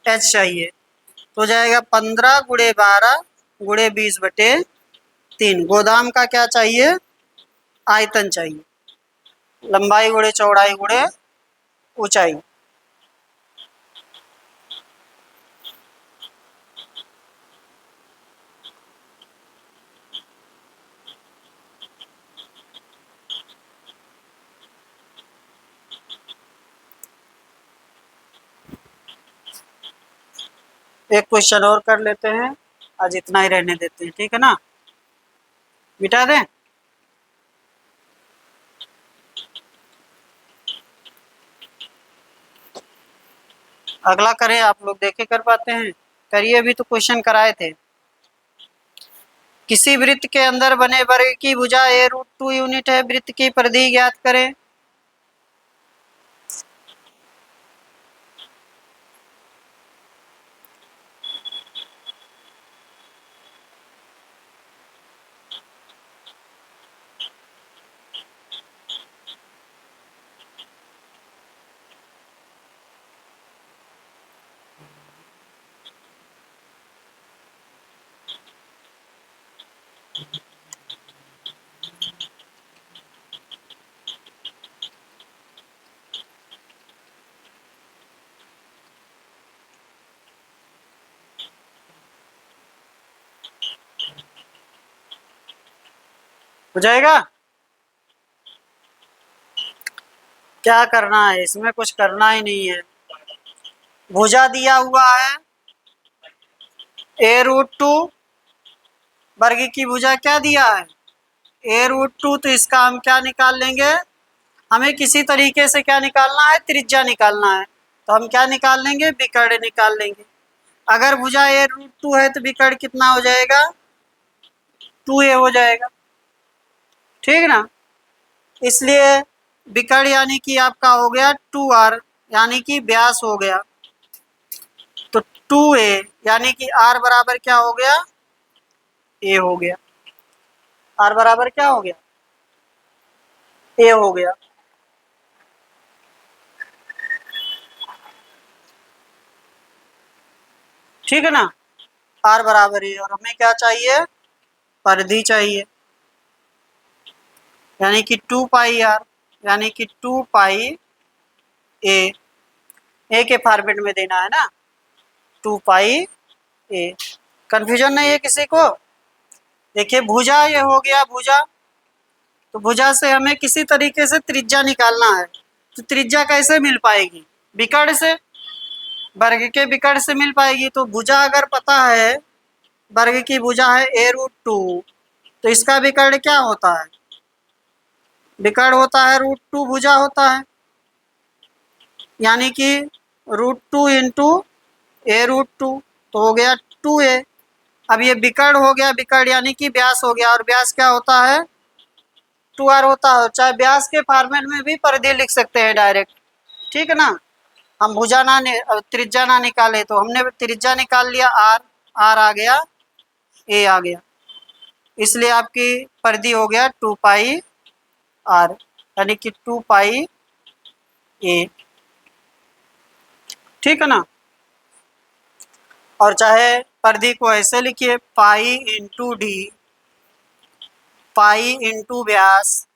एच चाहिए। तो जाएगा 15 गुणे 12 गुणे 20/3। गोदाम का क्या चाहिए? आयतन चाहिए, लंबाई गुणे चौड़ाई गुणे ऊंचाई। एक क्वेश्चन और कर लेते हैं, आज इतना ही रहने देते हैं। ठीक है ना? मिटा दें? अगला करें, आप लोग देखे कर पाते हैं? करिए, अभी तो क्वेश्चन कराए थे। किसी वृत्त के अंदर बने वर्ग की भुजा a√2 यूनिट है। वृत्त की परिधि ज्ञात करें। हो जाएगा? क्या करना है इसमें? कुछ करना ही नहीं है। भुजा दिया हुआ है a√2, वर्ग की भुजा क्या दिया है? a√2। तो इसका हम क्या निकाल लेंगे? हमें किसी तरीके से क्या निकालना है? त्रिज्या निकालना है। तो हम क्या निकाल लेंगे, विकर्ण निकाल लेंगे। अगर भुजा ए √2 है तो विकर्ण कितना हो जाएगा, 2a हो जाएगा, ठीक ना। इसलिए विकर्ण यानी कि आपका हो गया 2r, यानी कि व्यास हो गया। तो 2a यानी कि r बराबर क्या हो गया, a हो गया। r बराबर क्या हो गया, a हो गया। ठीक है ना, r बराबर a, और हमें क्या चाहिए, परिधि चाहिए, यानी कि 2 पाई r, यानी कि 2 पाई a के फॉर्मेट में देना है ना, 2 पाई a। कंफ्यूजन नहीं है किसी को। देखिए भुजा ये हो गया भुजा, तो भुजा से हमें किसी तरीके से त्रिज्या निकालना है। तो त्रिज्या कैसे मिल पाएगी, विकर्ण से, वर्ग के विकर्ण से मिल पाएगी। तो भुजा अगर पता है, वर्ग की भुजा है a√2, तो इसका विकर्ण क्या होता है, विकर्ण होता है √2 भुजा होता है, यानी कि √2 इंटू a√2, तो हो गया 2a। अब ये विकर्ण हो गया, विकर्ण यानी कि व्यास हो गया, और व्यास क्या होता है, 2r होता है। चाहे व्यास के फॉर्मेट में भी परिधि लिख सकते हैं डायरेक्ट, ठीक है ना। हम भुजा ना त्रिज्या ना निकाले, तो हमने त्रिज्या निकाल लिया r, r आ गया, a आ गया, इसलिए आपकी परिधि हो गया 2 पाई r, यानी कि 2 पाई a, ठीक है ना। और चाहे परिधि को ऐसे लिखिए, pi into d, pi into व्यास,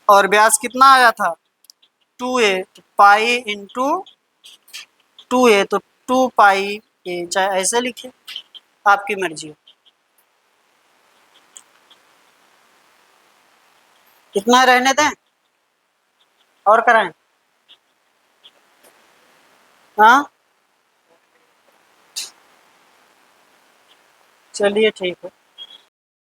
और व्यास कितना आया था 2a, पाई इंटू 2a, तो 2 पाई a, चाहे ऐसे लिखिए, आपकी मर्जी। कितना रहने दें, और कराएं, हाँ चलिए ठीक है।